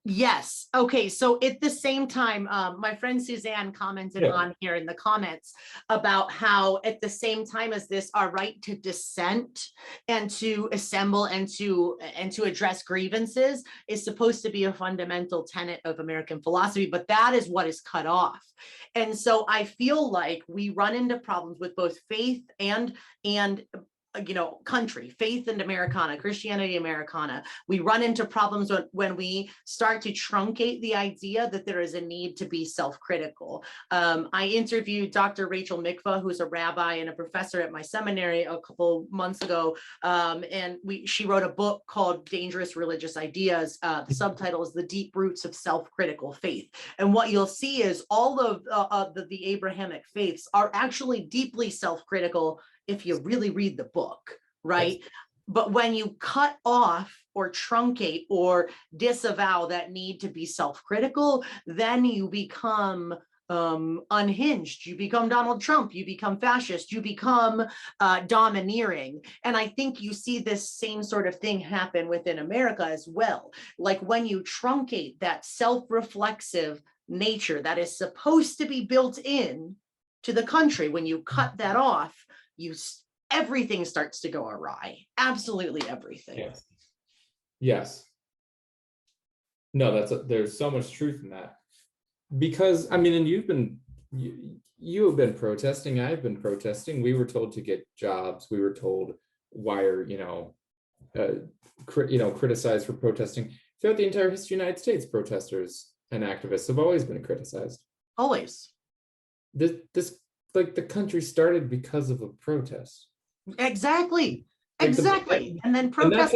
Yes. Okay. So at the same time, my friend Suzanne commented on here in the comments about how at the same time as this, our right to dissent and to assemble and to address grievances is supposed to be a fundamental tenet of American philosophy, but that is what is cut off. And so I feel like we run into problems with both faith and country, faith and Americana, Christianity, Americana. We run into problems when we start to truncate the idea that there is a need to be self-critical. I interviewed Dr. Rachel Mikva, who's a rabbi and a professor at my seminary a couple months ago. And she wrote a book called Dangerous Religious Ideas. The subtitle is The Deep Roots of Self-Critical Faith. And what you'll see is all of the Abrahamic faiths are actually deeply self-critical if you really read the book, right? Yes. But when you cut off or truncate or disavow that need to be self-critical, then you become unhinged. You become Donald Trump, you become fascist, you become domineering. And I think you see this same sort of thing happen within America as well. Like when you truncate that self-reflexive nature that is supposed to be built in to the country, when you cut that off, everything starts to go awry. Absolutely everything. Yes. Yes. No, there's so much truth in that. Because I mean, and you have been protesting, I've been protesting. We were told to get jobs. We were told why are criticized for protesting. Throughout the entire history of the United States, protesters and activists have always been criticized. Always. This like the country started because of a protest. Exactly. Exactly. And then protests.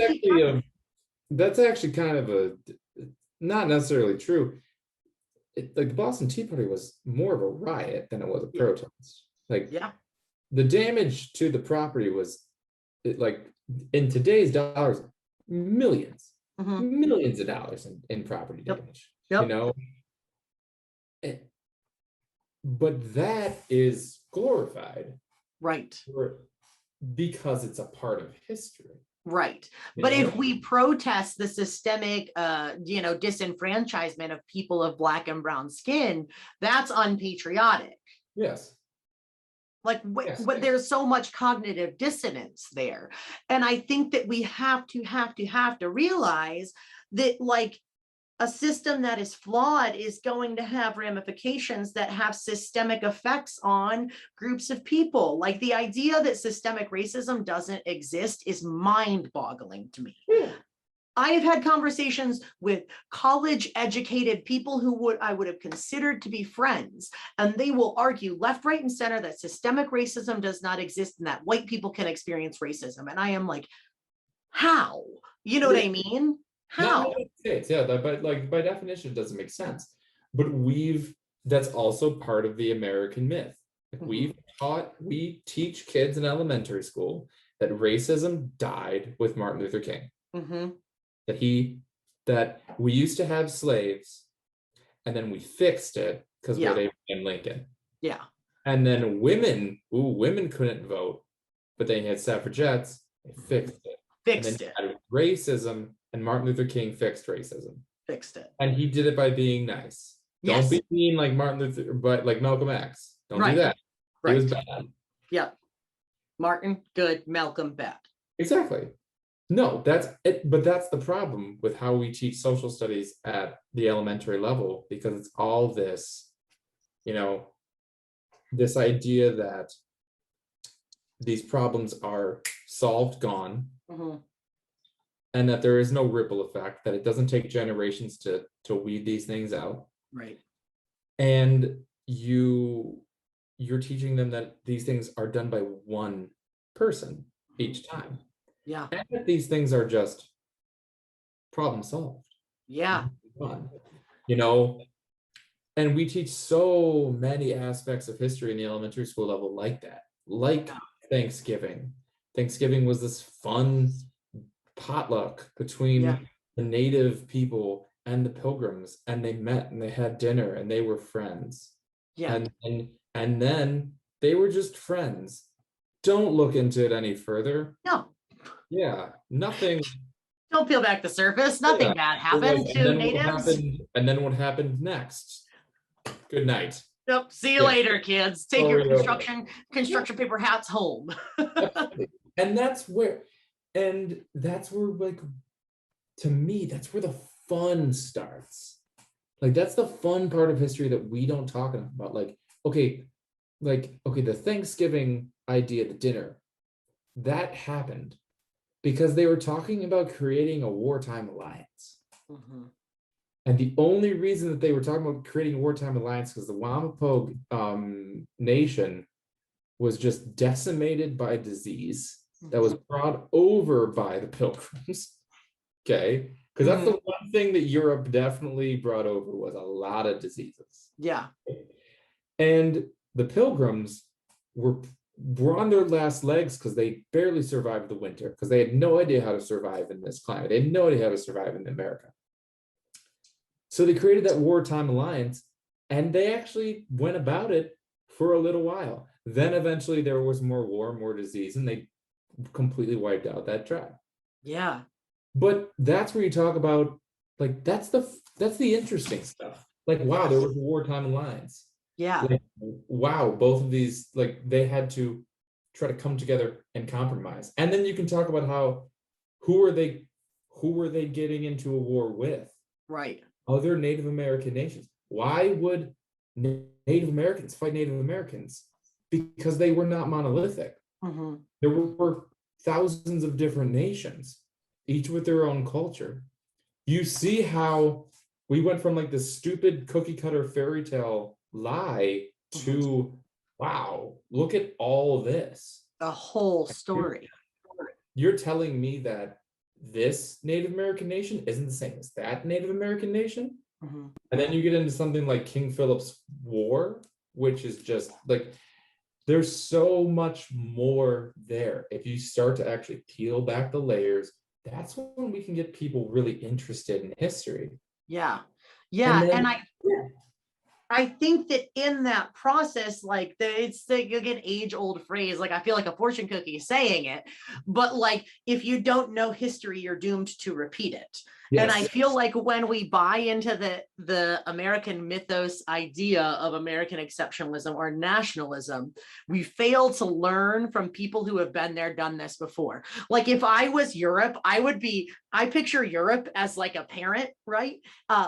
That's actually kind of not necessarily true. Like the Boston Tea Party was more of a riot than it was a protest. Like the damage to the property was like in today's dollars, millions of dollars in property damage. You know? But that is glorified. Right. Because it's a part of history. Right. But if we protest the systemic, disenfranchisement of people of Black and brown skin, that's unpatriotic. Yes. But there's so much cognitive dissonance there. And I think that we have to realize that like a system that is flawed is going to have ramifications that have systemic effects on groups of people. Like the idea that systemic racism doesn't exist is mind-boggling to me. I have had conversations with college-educated people who I would have considered to be friends, and they will argue left, right, and center that systemic racism does not exist and that white people can experience racism. And I am like, how? You know what I mean? How? Yeah, but like by definition, it doesn't make sense. But that's also part of the American myth. We teach kids in elementary school that racism died with Martin Luther King. That we used to have slaves, and then we fixed it because we had Abraham Lincoln. Yeah. And then women couldn't vote, but they had suffragettes. They fixed it. Racism. And Martin Luther King fixed racism. Fixed it. And he did it by being nice. Don't be mean like Martin Luther, but like Malcolm X. Don't do that. He was bad. Yeah. Martin, good. Malcolm, bad. Exactly. No, that's it. But that's the problem with how we teach social studies at the elementary level, because it's all this, this idea that these problems are solved, gone. And that there is no ripple effect, that it doesn't take generations to weed these things out. Right. And you're teaching them that these things are done by one person each time. Yeah. And that these things are just problem solved. Yeah. Fun. And we teach so many aspects of history in the elementary school level like that. Like Thanksgiving. Thanksgiving was this fun potluck between the native people and the Pilgrims, and they met and they had dinner and they were friends. And then they were just friends. Don't look into it any further. No. Yeah, nothing Don't peel back the surface. Nothing Yeah. bad happened to natives. And then what happened next? Good night. Yep. See you later, kids. Take your construction paper hats home. Absolutely. And that's where like, to me, that's where the fun starts. Like, that's the fun part of history that we don't talk enough about. Like, okay, the Thanksgiving idea, the dinner, that happened because they were talking about creating a wartime alliance. Mm-hmm. And the only reason that they were talking about creating a wartime alliance because the Wamapogue nation was just decimated by disease that was brought over by the Pilgrims. Okay, because that's the one thing that Europe definitely brought over was a lot of diseases. Yeah. And the Pilgrims were on their last legs because they barely survived the winter because they had no idea how to survive in this climate. They had no idea how to survive in America. So they created that wartime alliance, and they actually went about it for a little while. Then eventually there was more war, more disease, and they completely wiped out that tribe. Yeah. But that's where you talk about, like, that's the interesting stuff. Like, wow, there was a wartime alliance. Yeah. Like, wow, both of these, like, they had to try to come together and compromise. And then you can talk about how, who were they getting into a war with? Right. Other Native American nations. Why would Native Americans fight Native Americans? Because they were not monolithic. Mm-hmm. There were thousands of different nations, each with their own culture. You see how we went from like this stupid cookie cutter fairy tale lie to, wow, look at all this. A whole story. You're telling me that this Native American nation isn't the same as that Native American nation? Mm-hmm. And then you get into something like King Philip's War, which is just like, there's so much more there. If you start to actually peel back the layers, that's when we can get people really interested in history. Yeah. Yeah. And I think that in that process, like it's like an age-old phrase, like I feel like a fortune cookie saying it, but like if you don't know history, you're doomed to repeat it. Yes. And I feel like when we buy into the American mythos idea of American exceptionalism or nationalism, we fail to learn from people who have been there, done this before. Like if I was Europe, I picture Europe as like a parent, right?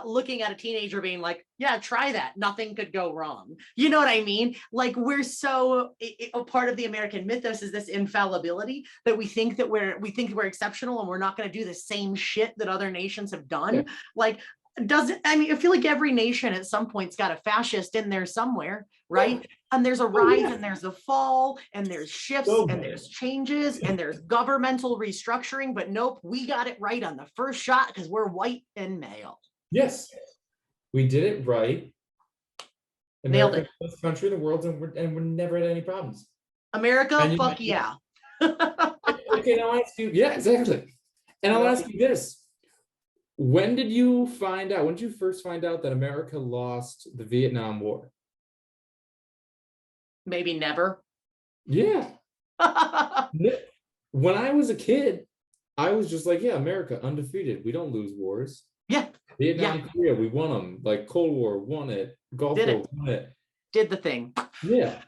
Looking at a teenager being like, yeah, try that. Nothing could go wrong. You know what I mean? Like we're a part of the American mythos is this infallibility that we think we're exceptional and we're not going to do the same shit that other nations have done. Yeah. Like, I feel like every nation at some point's got a fascist in there somewhere, right? Yeah. And there's a rise and there's a fall and there's shifts and there's changes and there's governmental restructuring, but nope, we got it right on the first shot because we're white and male. Yes. We did it right. Nailed it. Best country in the world, and we're never had any problems. America, fuck yeah. Okay, now I'll ask you. Yeah, exactly. And I'll ask you this: when did you first find out that America lost the Vietnam War? Maybe never. Yeah. When I was a kid, I was just like, yeah, America undefeated. We don't lose wars. Yeah. Vietnam, Korea, we won them. Like Cold War, won it. Gulf War, won it. Did the thing. Yeah.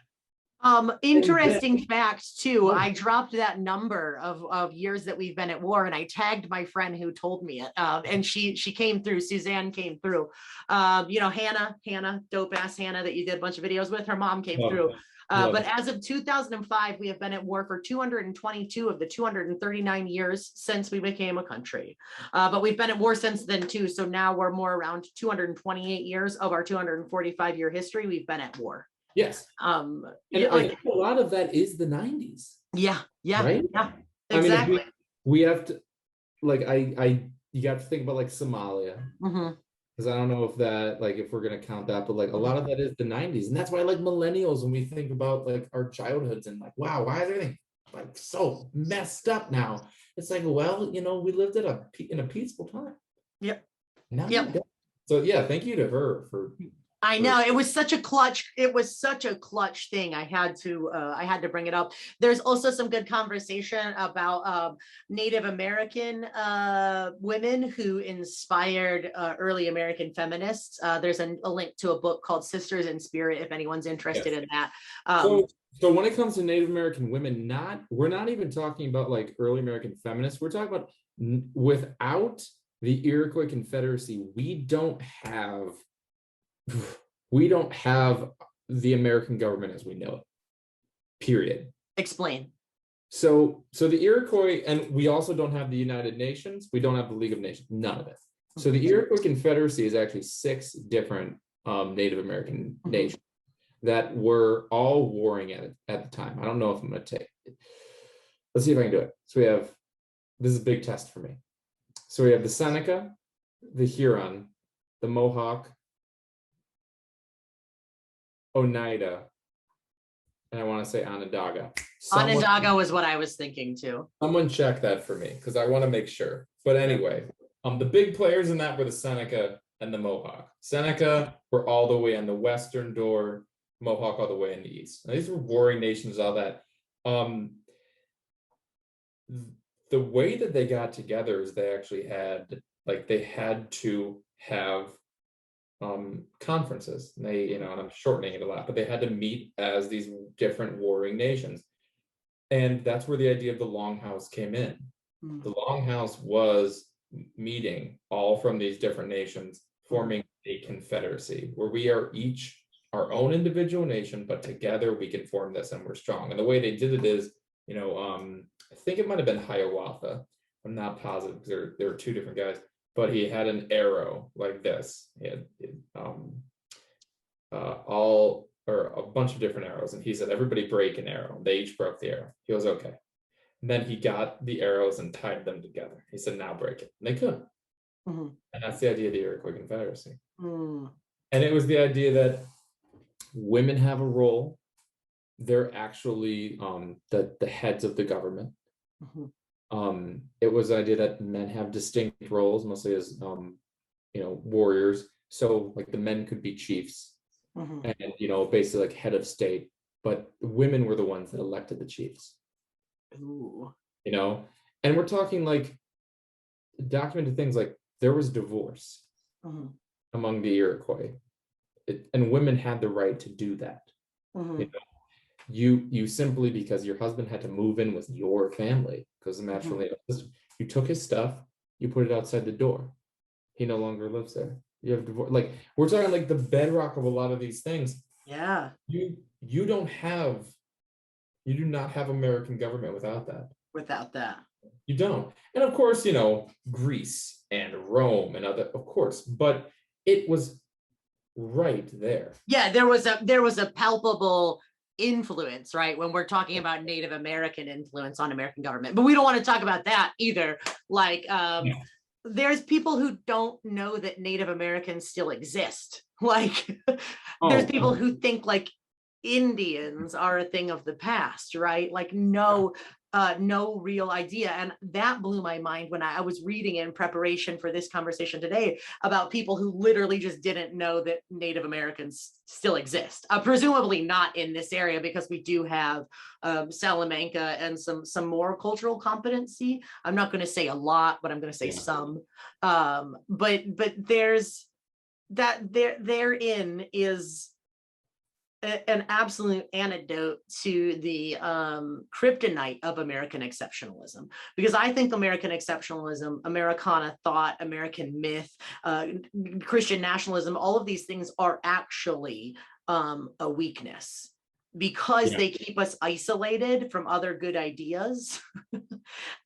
Interesting fact too. I dropped that number of years that we've been at war, and I tagged my friend who told me it. And she came through. Suzanne came through. Hannah, dope ass Hannah that you did a bunch of videos with. Her mom came through. But as of 2005, we have been at war for 222 of the 239 years since we became a country. But we've been at war since then too. So now we're more around 228 years of our 245-year history. We've been at war. Yes. And I think a lot of that is the 90s. Yeah. Right? Yeah. Exactly. I mean, we have to, like, you got to think about like Somalia. Mm-hmm. Because I don't know if that, like, if we're going to count that, but like a lot of that is the 90s. And that's why, like, millennials, when we think about like our childhoods and like, wow, why is everything like so messed up now? It's like, well, we lived in a peaceful time. Yep. So yeah, thank you to her for I know it was such a clutch. It was such a clutch thing. I had to bring it up. There's also some good conversation about Native American women who inspired early American feminists. There's a link to a book called Sisters in Spirit if anyone's interested in that. So when it comes to Native American women, we're not even talking about like early American feminists. We're talking about without the Iroquois Confederacy, we don't have the American government as we know it, period. Explain. So the Iroquois, and we also don't have the United Nations, we don't have the League of Nations, none of it. So the Iroquois Confederacy is actually 6 different Native American nations that were all warring at the time. I don't know if I'm going to take it. Let's see if I can do it. So this is a big test for me. So we have the Seneca, the Huron, the Mohawk, Oneida, and I want to say Onondaga. Onondaga was what I was thinking too. Someone check that for me because I want to make sure. But anyway, the big players in that were the Seneca and the Mohawk. Seneca were all the way on the western door, Mohawk all the way in the east. Now, these were warring nations, all that. The way that they got together is they actually had to have conferences. And and I'm shortening it a lot, but they had to meet as these different warring nations. And that's where the idea of the Longhouse came in. The Longhouse was meeting all from these different nations, forming a confederacy where we are each our own individual nation, but together we can form this and we're strong. And the way they did it is, I think it might have been Hiawatha. I'm not positive because there were 2 different guys, but he had an arrow like this. He had a bunch of different arrows, and he said, "Everybody break an arrow." They each broke the arrow. He was okay. And then he got the arrows and tied them together. He said, "Now break it." And they couldn't. And that's the idea of the Iroquois Confederacy. And it was the idea that women have a role. They're actually the heads of the government. It was the idea that men have distinct roles, mostly as warriors. So like the men could be chiefs and basically like head of state, but women were the ones that elected the chiefs. And we're talking like documented things like there was divorce among the Iroquois, and women had the right to do that. You simply, because your husband had to move in with your family because of matrilineal system, you took his stuff, you put it outside the door. He no longer lives there. You have divorce. Like we're talking like the bedrock of a lot of these things. Yeah. You do not have American government without that. Without that. You don't. And of course, Greece and Rome and other, of course, but it was right there. Yeah, there was a palpable influence, right? When we're talking about Native American influence on American government, but we don't want to talk about that either. Like, there's people who don't know that Native Americans still exist. Like, there's people who think like Indians are a thing of the past, right? Like, no real idea. And that blew my mind when I was reading in preparation for this conversation today about people who literally just didn't know that Native Americans still exist. Presumably not in this area, because we do have Salamanca and some more cultural competency. I'm not going to say a lot, but I'm going to say some. But there's that therein is an absolute antidote to the kryptonite of American exceptionalism, because I think American exceptionalism, Americana thought, American myth, Christian nationalism, all of these things are actually a weakness, because they keep us isolated from other good ideas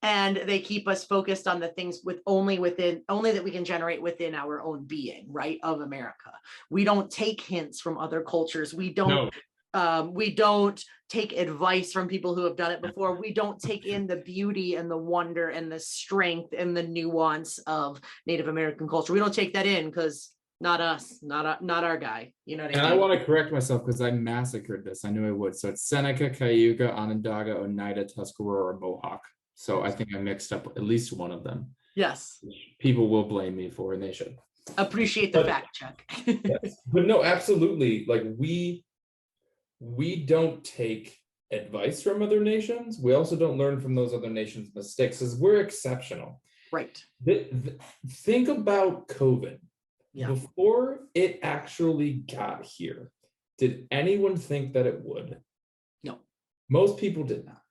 and they keep us focused on the things only that we can generate within our own being, right, of America. We don't take hints from other cultures. We don't take advice from people who have done it before. We don't take in the beauty and the wonder and the strength and the nuance of Native American culture. We don't take that in because not us, not our guy. You know what I mean? And I want to correct myself because I massacred this. I knew I would. So it's Seneca, Cayuga, Onondaga, Oneida, Tuscarora, Mohawk. So I think I mixed up at least one of them. Yes. People will blame me for, and they should. Appreciate the fact check. Yes. But no, absolutely. Like we don't take advice from other nations. We also don't learn from those other nations' mistakes because we're exceptional. Right. Think about COVID. Yeah. Before it actually got here, did anyone think that it would? No. Most people did not.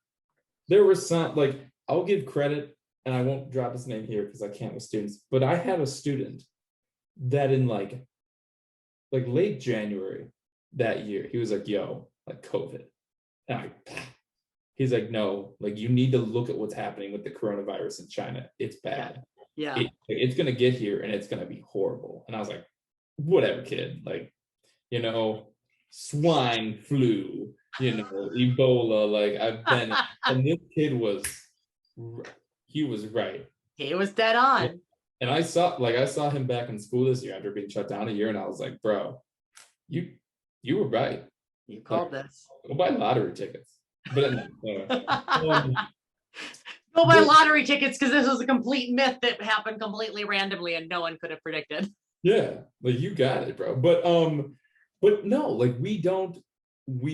There were some, like, I'll give credit, and I won't drop his name here because I can't with students, but I had a student that in like late January that year, he was like, yo, like COVID. And he's like, no, like you need to look at what's happening with the coronavirus in China. It's bad. Yeah. It's going to get here and it's going to be horrible. And I was like, whatever, kid. Like, you know, swine flu, you know, Ebola. Like I've been, and this kid he was right. He was dead on. And I saw him back in school this year after being shut down a year, and I was like, bro, you were right. You called this. Go buy lottery tickets. But go buy lottery tickets because this was a complete myth that happened completely randomly and no one could have predicted. Yeah, like you got it, bro. But no, like we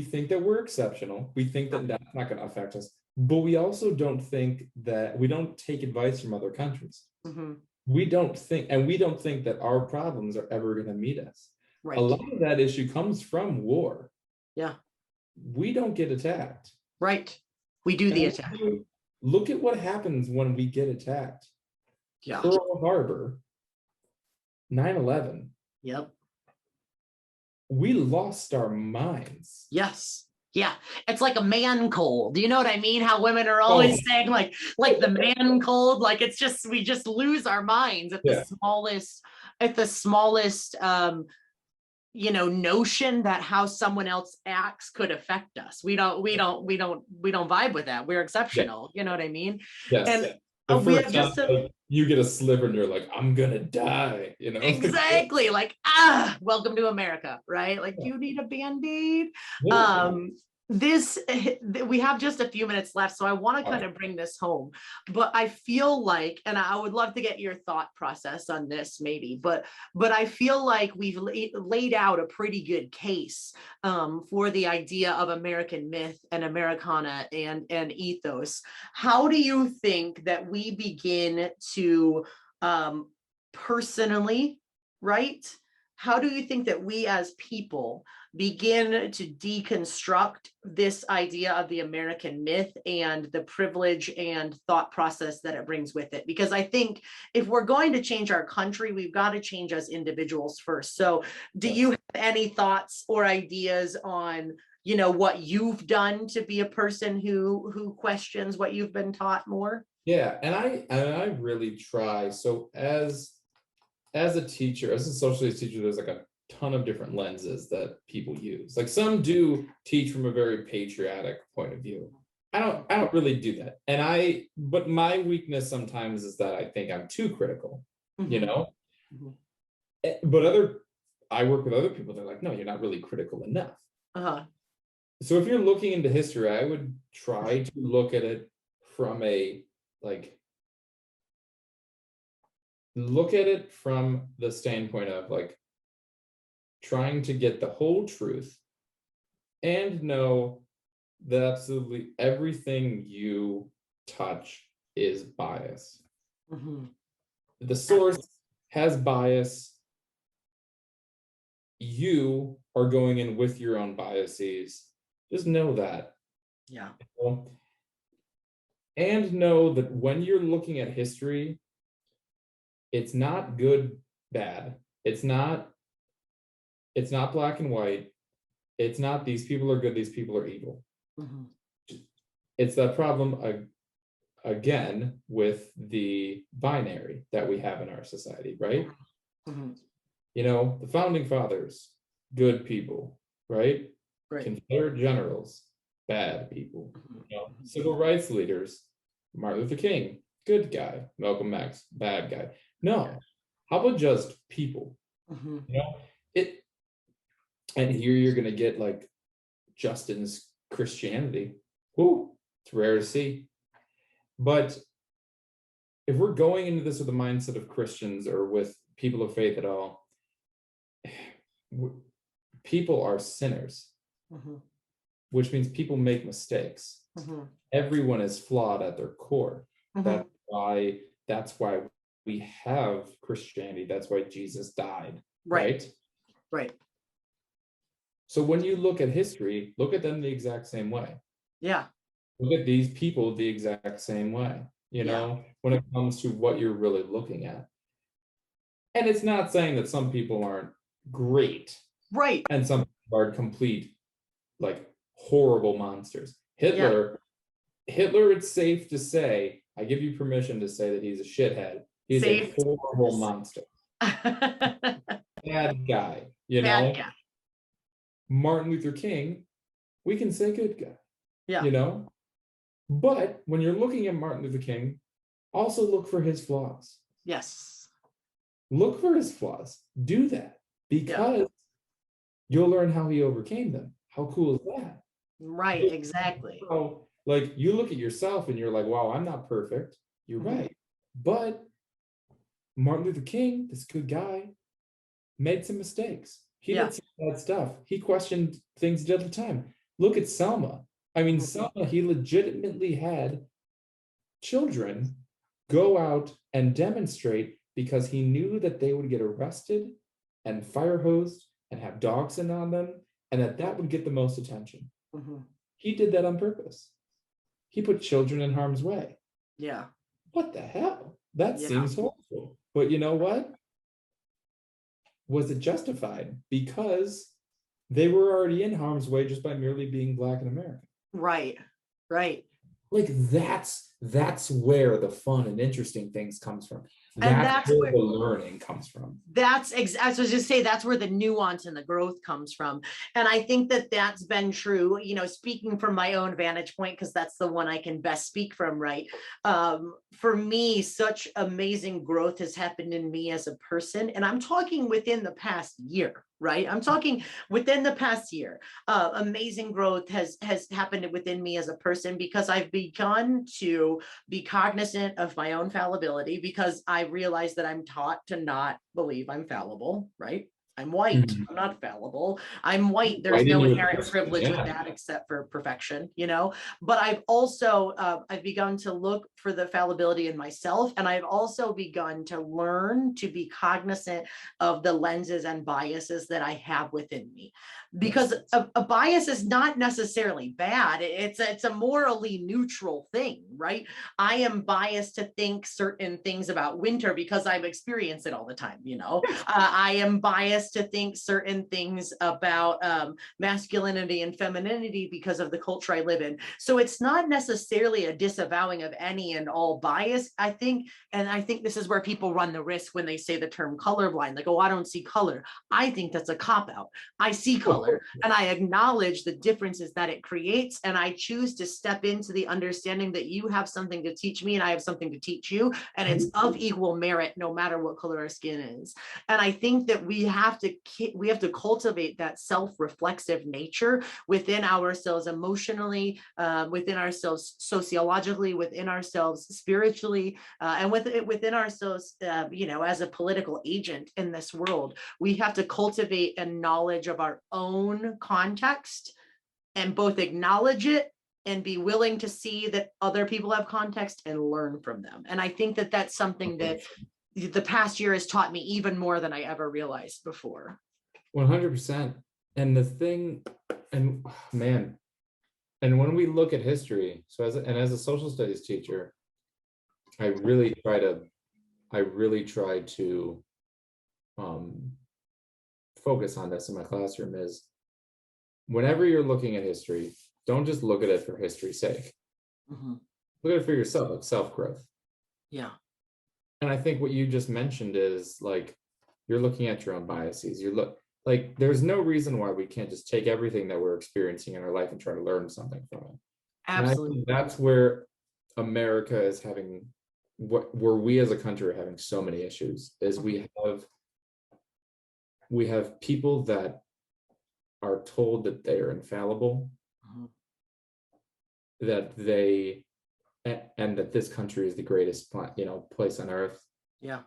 think that we're exceptional. We think that that's not going to affect us. But we also don't think that we don't take advice from other countries. Mm-hmm. We don't think that our problems are ever going to meet us. Right. A lot of that issue comes from war. Yeah. We don't get attacked. Right. We do the attack. Look at what happens when we get attacked. Yeah. Pearl Harbor, 9/11. Yep. We lost our minds. Yes. Yeah, it's like a man cold. You know what I mean? How women are always saying like the man cold, like it's just, we just lose our minds at the smallest, notion that how someone else acts could affect us. We don't vibe with that. We're exceptional. Yeah. You know what I mean? Yes. And we have just you get a sliver and you're like, I'm gonna die, you know? Exactly. Like, welcome to America, right? Like, do you need a Band-Aid? Yeah. We have just a few minutes left, so I want to kind of bring this home, but I feel like, and I would love to get your thought process on this maybe, but I feel like we've laid out a pretty good case for the idea of American myth and Americana and ethos. How do you think that we begin to personally, right? How do you think that we as people begin to deconstruct this idea of the American myth and the privilege and thought process that it brings with it? Because I think if we're going to change our country, we've got to change as individuals first. So do you have any thoughts or ideas on, what you've done to be a person who questions what you've been taught more? Yeah, and I really try. So as a teacher, as a social studies teacher, there's like a ton of different lenses that people use. Like some do teach from a very patriotic point of view. I don't really do that. But my weakness sometimes is that I think I'm too critical, Mm-hmm. But I work with other people, they're like, no, you're not really critical enough. Uh-huh. So if you're looking into history, I would try to look at it from look at it from the standpoint of like trying to get the whole truth and know that absolutely everything you touch is bias. Mm-hmm. The source has bias. You are going in with your own biases. Just know that. Yeah. And know that when you're looking at history, it's not good, bad. It's not black and white. It's not these people are good, these people are evil. Mm-hmm. It's that problem again with the binary that we have in our society, right? Mm-hmm. The founding fathers, good people, right? Confederate generals, bad people. Mm-hmm. Civil rights leaders, Martin Luther King, good guy. Malcolm X, bad guy. No, how about just people? Mm-hmm. And here you're gonna get like Justin's Christianity. Whoo, it's rare to see. But if we're going into this with the mindset of Christians or with people of faith at all, people are sinners, which means people make mistakes. Everyone is flawed at their core. That's why we have Christianity. That's why Jesus died. Right. So when you look at history, look at them the exact same way. Yeah. Look at these people the exact same way, you know, when it comes to what you're really looking at. And it's not saying that some people aren't great. Right. And some people are complete, like, horrible monsters. Hitler, it's safe to say, I give you permission to say that he's a shithead. He's a horrible monster. Bad guy, you know? Bad guy. Martin Luther King, we can say good guy. Yeah. You know? But when you're looking at Martin Luther King, also look for his flaws. Yes. Look for his flaws. Do that, because you'll learn how he overcame them. How cool is that? Right, exactly. So, like, you look at yourself and you're like, wow, I'm not perfect. You're right. But Martin Luther King, this good guy, made some mistakes. He did some bad stuff. He questioned things he did at the time. Look at Selma. I mean, Selma, he legitimately had children go out and demonstrate because he knew that they would get arrested and fire hosed and have dogs in on them, and that would get the most attention. He did that on purpose. He put children in harm's way. Yeah. What the hell? That seems horrible. But you know what? Was it justified? Because they were already in harm's way just by merely being Black and American. Like, that's where the fun and interesting things comes from. That's where the learning comes from. I was just say, that's where the nuance and the growth comes from. And I think that that's been true, you know, speaking from my own vantage point, because that's the one I can best speak from, right? For me, such amazing growth has happened in me as a person. And I'm talking within the past year, right? I'm talking within the past year. Amazing growth has happened within me as a person, because I've begun to be cognizant of my own fallibility, because I realize that I'm taught to not believe I'm fallible, right? I'm white. I'm not fallible. I'm white. There's no inherent privilege with that except for perfection, you know? But I've also, I've begun to look for the fallibility in myself. And I've also begun to learn to be cognizant of the lenses and biases that I have within me. Because a bias is not necessarily bad. It's a morally neutral thing, right? I am biased to think certain things about winter because I've experienced it all the time, you know? I am biased to think certain things about masculinity and femininity because of the culture I live in. So it's not necessarily a disavowing of any and all bias, I think. And I think this is where people run the risk when they say the term colorblind, like, oh, I don't see color. I think that's a cop-out. I see color and I acknowledge the differences that it creates. And I choose to step into the understanding that you have something to teach me and I have something to teach you. And it's of equal merit, no matter what color our skin is. And I think that we have to cultivate that self-reflexive nature within ourselves emotionally, within ourselves sociologically, within ourselves spiritually, and within ourselves, you know, as a political agent in this world. We have to cultivate a knowledge of our own context and both acknowledge it and be willing to see that other people have context and learn from them. And I think that that's something that the past year has taught me even more than I ever realized before. 100%. And the thing, and man, and when we look at history, so as a social studies teacher, I really try to focus on this in my classroom is, whenever you're looking at history, don't just look at it for history's sake. Look at it for yourself, like self-growth. Yeah. And I think what you just mentioned is, like, you're looking at your own biases. Like, there's no reason why we can't just take everything that we're experiencing in our life and try to learn something from it. Absolutely. And I think that's where America is having, where we as a country are having so many issues, is we have people that are told that they are infallible, that they, and that this country is the greatest, you know, place on earth. Yeah.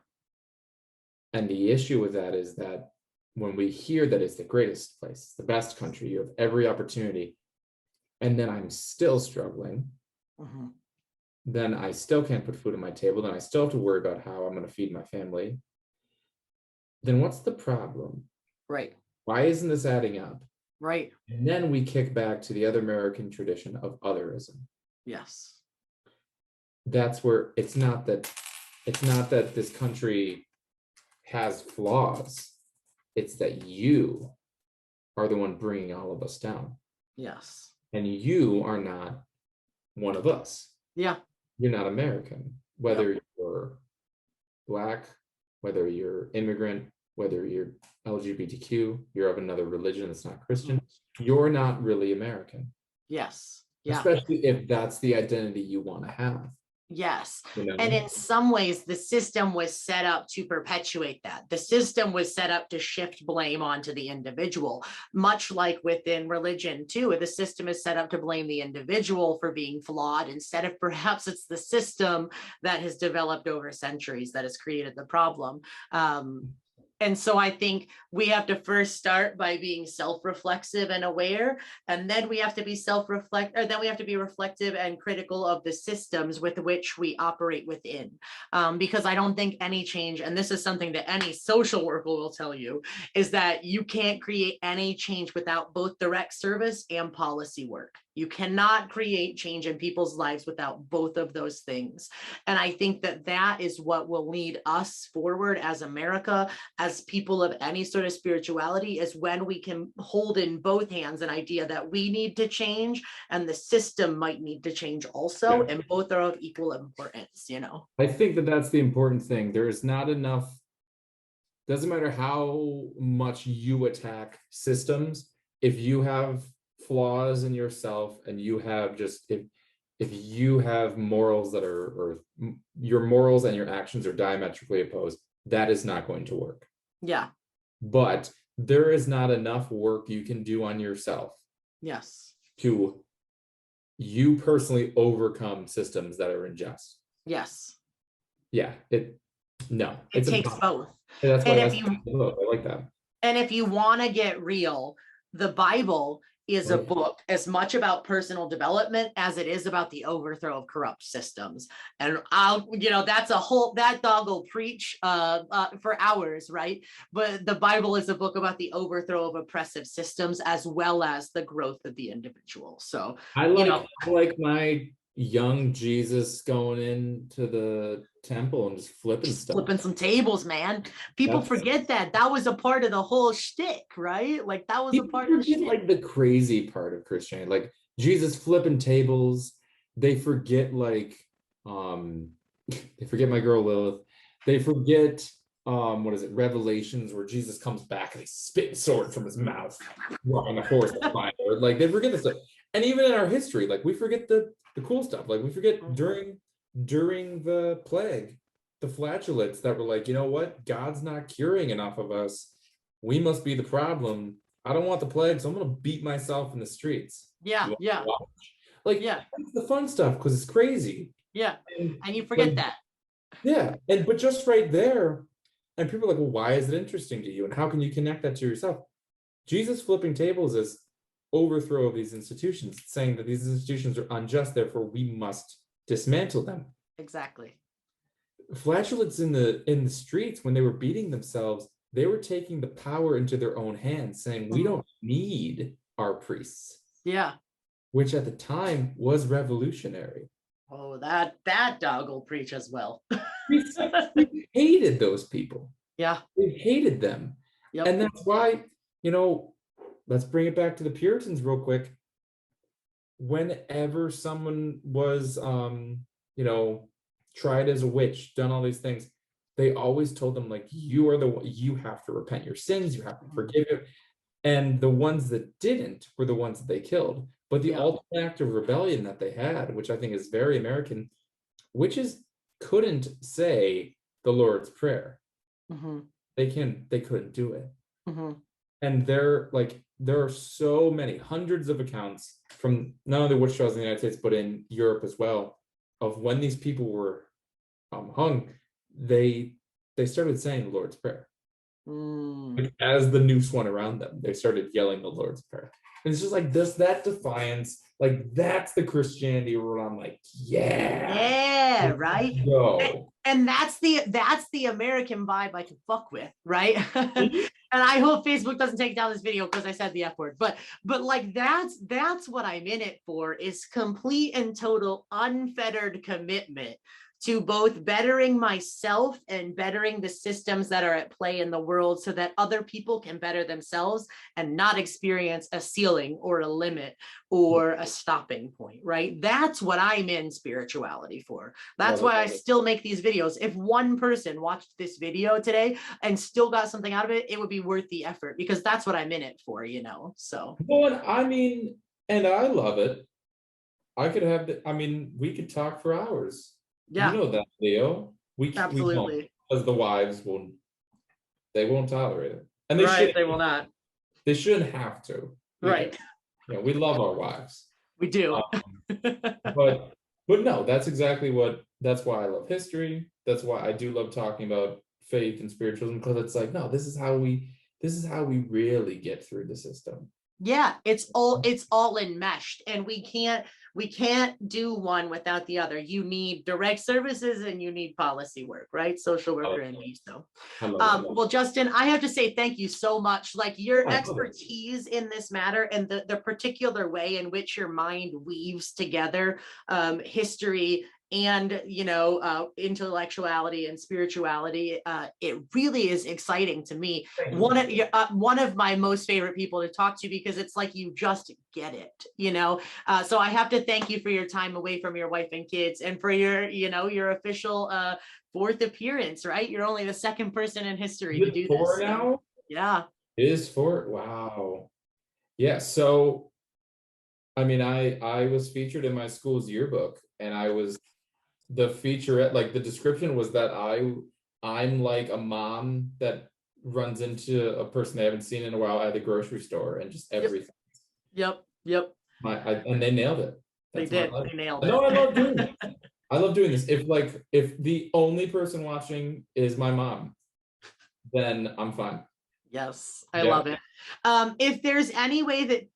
And the issue with that is that when we hear that it's the greatest place, the best country, you have every opportunity, and then I'm still struggling, then I still can't put food on my table, then I still have to worry about how I'm going to feed my family, then what's the problem? Right. Why isn't this adding up? Right. And then we kick back to the other American tradition of otherism. Yes. That's where it's not that this country has flaws. It's that you are the one bringing all of us down. Yes. And you are not one of us. Yeah. You're not American, whether you're Black, whether you're immigrant, whether you're LGBTQ, you're of another religion that's not Christian, you're not really American. Yes. Yeah. Especially if that's the identity you want to have. Yes. You know? And in some ways, the system was set up to perpetuate that. The system was set up to shift blame onto the individual, much like within religion too. The system is set up to blame the individual for being flawed instead of perhaps it's the system that has developed over centuries that has created the problem. And so I think we have to first start by being self-reflexive and aware, and then we have to be reflective and critical of the systems with which we operate within. Because I don't think any change, and this is something that any social worker will tell you, is that you can't create any change without both direct service and policy work. You cannot create change in people's lives without both of those things. And I think that that is what will lead us forward as America, as people of any sort of spirituality, is when we can hold in both hands an idea that we need to change and the system might need to change also, and both are of equal importance, you know. I think that that's the important thing. There is not enough, doesn't matter how much you attack systems, if you have flaws in yourself and you have just, if you have morals that are, or your morals and your actions are diametrically opposed, that is not going to work. Yeah. But there is not enough work you can do on yourself. Yes. To you personally overcome systems that are unjust. Yes. Yeah. It takes both. That's why I like that. And if you want to get real, the Bible is a book as much about personal development as it is about the overthrow of corrupt systems. And that dog will preach for hours, right? But the Bible is a book about the overthrow of oppressive systems as well as the growth of the individual. So I like my young Jesus going into the temple and just flipping some tables, man. People forget that was a part of the whole shtick, right? Like that was a part of the shtick. Like the crazy part of Christianity, like Jesus flipping tables. They forget they forget my girl Lilith. They forget what is it, Revelations, where Jesus comes back and he spits sword from his mouth on a horse of fire. Like they forget this stuff. And even in our history, like we forget the cool stuff. Like we forget during the plague, the flatulets that were like, you know what, God's not curing enough of us, we must be the problem. I don't want the plague, so I'm gonna beat myself in the streets. That's the fun stuff because it's crazy. And you forget that. But just right there, and people are like, well, why is it interesting to you and how can you connect that to yourself? Jesus flipping tables is overthrow of these institutions, saying that these institutions are unjust, therefore we must dismantle them. Exactly. Flatulets in the streets, when they were beating themselves, they were taking the power into their own hands, saying we don't need our priests. Which at the time was revolutionary. Oh, that dog will preach as well. We hated those people. We hated them. And that's why, let's bring it back to the Puritans real quick. Whenever someone was, tried as a witch, done all these things, they always told them, like, you have to repent your sins, you have to forgive it. And the ones that didn't were the ones that they killed. But the ultimate act of rebellion that they had, which I think is very American, witches couldn't say the Lord's Prayer. They couldn't do it. And there are so many, hundreds of accounts from not only witch trials in the United States, but in Europe as well, of when these people were hung, they they started saying the Lord's Prayer. Mm. Like, as the noose went around them, they started yelling the Lord's Prayer. And it's just like this, that defiance, like that's the Christianity where I'm like, yeah, right. No. And that's the American vibe I can fuck with, right? And I hope Facebook doesn't take down this video because I said the F word, but like that's what I'm in it for, is complete and total unfettered commitment to both bettering myself and bettering the systems that are at play in the world so that other people can better themselves and not experience a ceiling or a limit or a stopping point, right? That's what I'm in spirituality for. That's why I still make these videos. If one person watched this video today and still got something out of it, it would be worth the effort, because that's what I'm in it for, you know? So. Well, I mean, and I love it. I could have, we could talk for hours. Yeah. You know that, Leo. Absolutely. We won't, because the wives won't tolerate it. And they will not. They shouldn't have to. Right. Yeah, we love our wives. We do. But no, that's why I love history. That's why I do love talking about faith and spiritualism, because it's like, no, this is how we really get through the system. Yeah, it's all enmeshed, and we can't do one without the other. You need direct services and you need policy work, right? Social worker and me. So well, Justin, I have to say thank you so much. Like, your expertise in this matter and the particular way in which your mind weaves together history and, you know, intellectuality and spirituality, it really is exciting to me. One of my most favorite people to talk to, because it's like you just get it, you know. So I have to thank you for your time away from your wife and kids, and for your, you know, your official fourth appearance. Right, you're only the second person in history to do this. Now, yeah, it is four. Wow. Yeah. So, I mean, I was featured in my school's yearbook, and I was. The featurette, like the description was that I'm like a mom that runs into a person they haven't seen in a while at the grocery store, and just everything. Yep. And they nailed it. They did. They nailed it. No, I love doing this. I love doing this. If the only person watching is my mom, then I'm fine. Yes, I love it. If there's any way that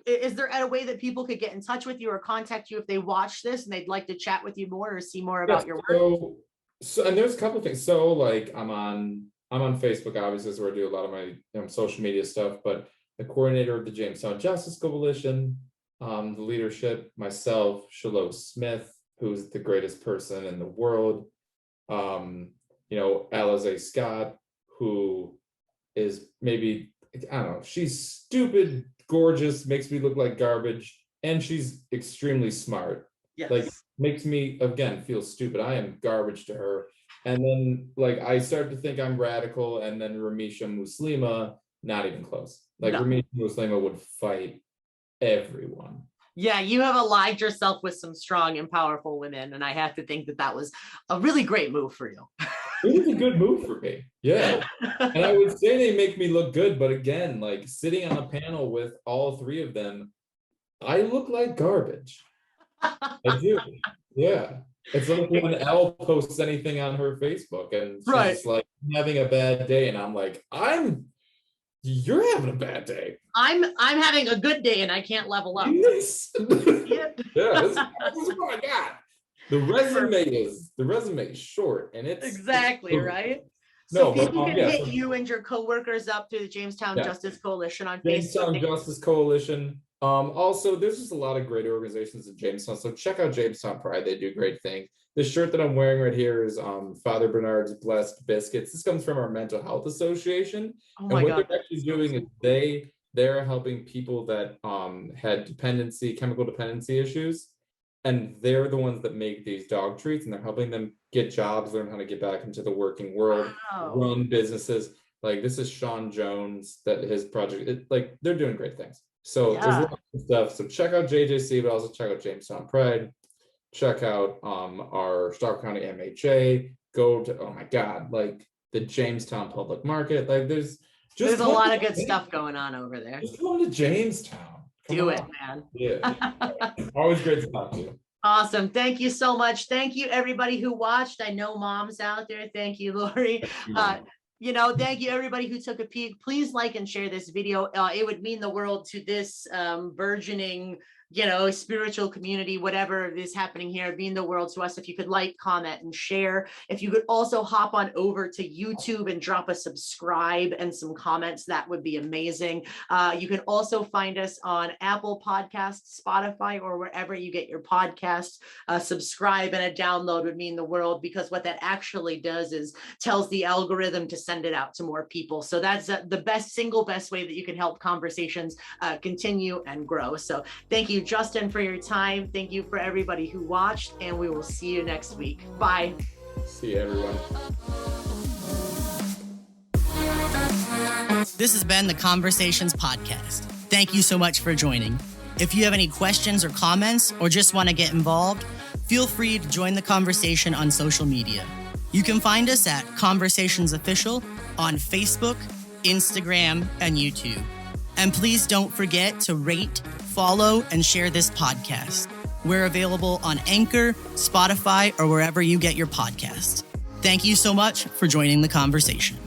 is there a way that people could get in touch with you or contact you if they watch this and they'd like to chat with you more or see more about your work? So, and there's a couple of things. So, like, I'm on Facebook, obviously, is where I do a lot of my social media stuff, but the coordinator of the Jamestown Justice Coalition, the leadership, myself, Shiloh Smith, who's the greatest person in the world, Alize Scott, who is maybe, I don't know, she's stupid, gorgeous, makes me look like garbage, and she's extremely smart. Yes. Like, makes me, again, feel stupid. I am garbage to her. And then, like, I start to think I'm radical, and then Ramisha Muslima, not even close. Like, no. Ramisha Muslima would fight everyone. Yeah, you have allied yourself with some strong and powerful women, and I have to think that was a really great move for you. It was a good move for me. Yeah. And I would say they make me look good, but again, like, sitting on a panel with all three of them, I look like garbage. I do. Yeah. It's like when Elle posts anything on her Facebook and she's like, I'm having a bad day, and I'm like, you're having a bad day. I'm having a good day and I can't level up. Yes. Yeah. This is what I got. The resume is short, and it's exactly right. So people can hit you and your coworkers up through the Jamestown Justice Coalition on Jamestown Facebook. Justice Coalition. Also, there's just a lot of great organizations in Jamestown. So check out Jamestown Pride. They do great things. The shirt that I'm wearing right here is Father Bernard's Blessed Biscuits. This comes from our mental health association. Oh my God. What they're actually doing is they're helping people that had chemical dependency issues. And they're the ones that make these dog treats, and they're helping them get jobs, learn how to get back into the working world, run businesses. Like, this is Sean Jones, that his project, like, they're doing great things. So there's a lot of stuff. So check out JJC, but also check out Jamestown Pride. Check out our Stark County MHA. Go to, oh my God, like the Jamestown Public Market. Like, there's a lot of good stuff going on over there. Just come to Jamestown. Do it, man. Yeah. Always great to talk to you. Awesome. Thank you so much. Thank you, everybody who watched. I know moms out there. Thank you, Lori. Thank you, everybody who took a peek. Please like and share this video. It would mean the world to this burgeoning, spiritual community, whatever is happening here, mean the world to us. If you could like, comment, and share. If you could also hop on over to YouTube and drop a subscribe and some comments, that would be amazing. You can also find us on Apple Podcasts, Spotify, or wherever you get your podcasts. Subscribe and a download would mean the world, because what that actually does is tells the algorithm to send it out to more people. So that's the single best way that you can help conversations continue and grow. So thank you, Justin, for your time. Thank you for everybody who watched, and we will see you next week. Bye. See you, everyone. This has been the Conversations Podcast. Thank you so much for joining. If you have any questions or comments, or just want to get involved, feel free to join the conversation on social media. You can find us at Conversations Official on Facebook, Instagram, and YouTube. And please don't forget to rate, follow, and share this podcast. We're available on Anchor, Spotify, or wherever you get your podcasts. Thank you so much for joining the conversation.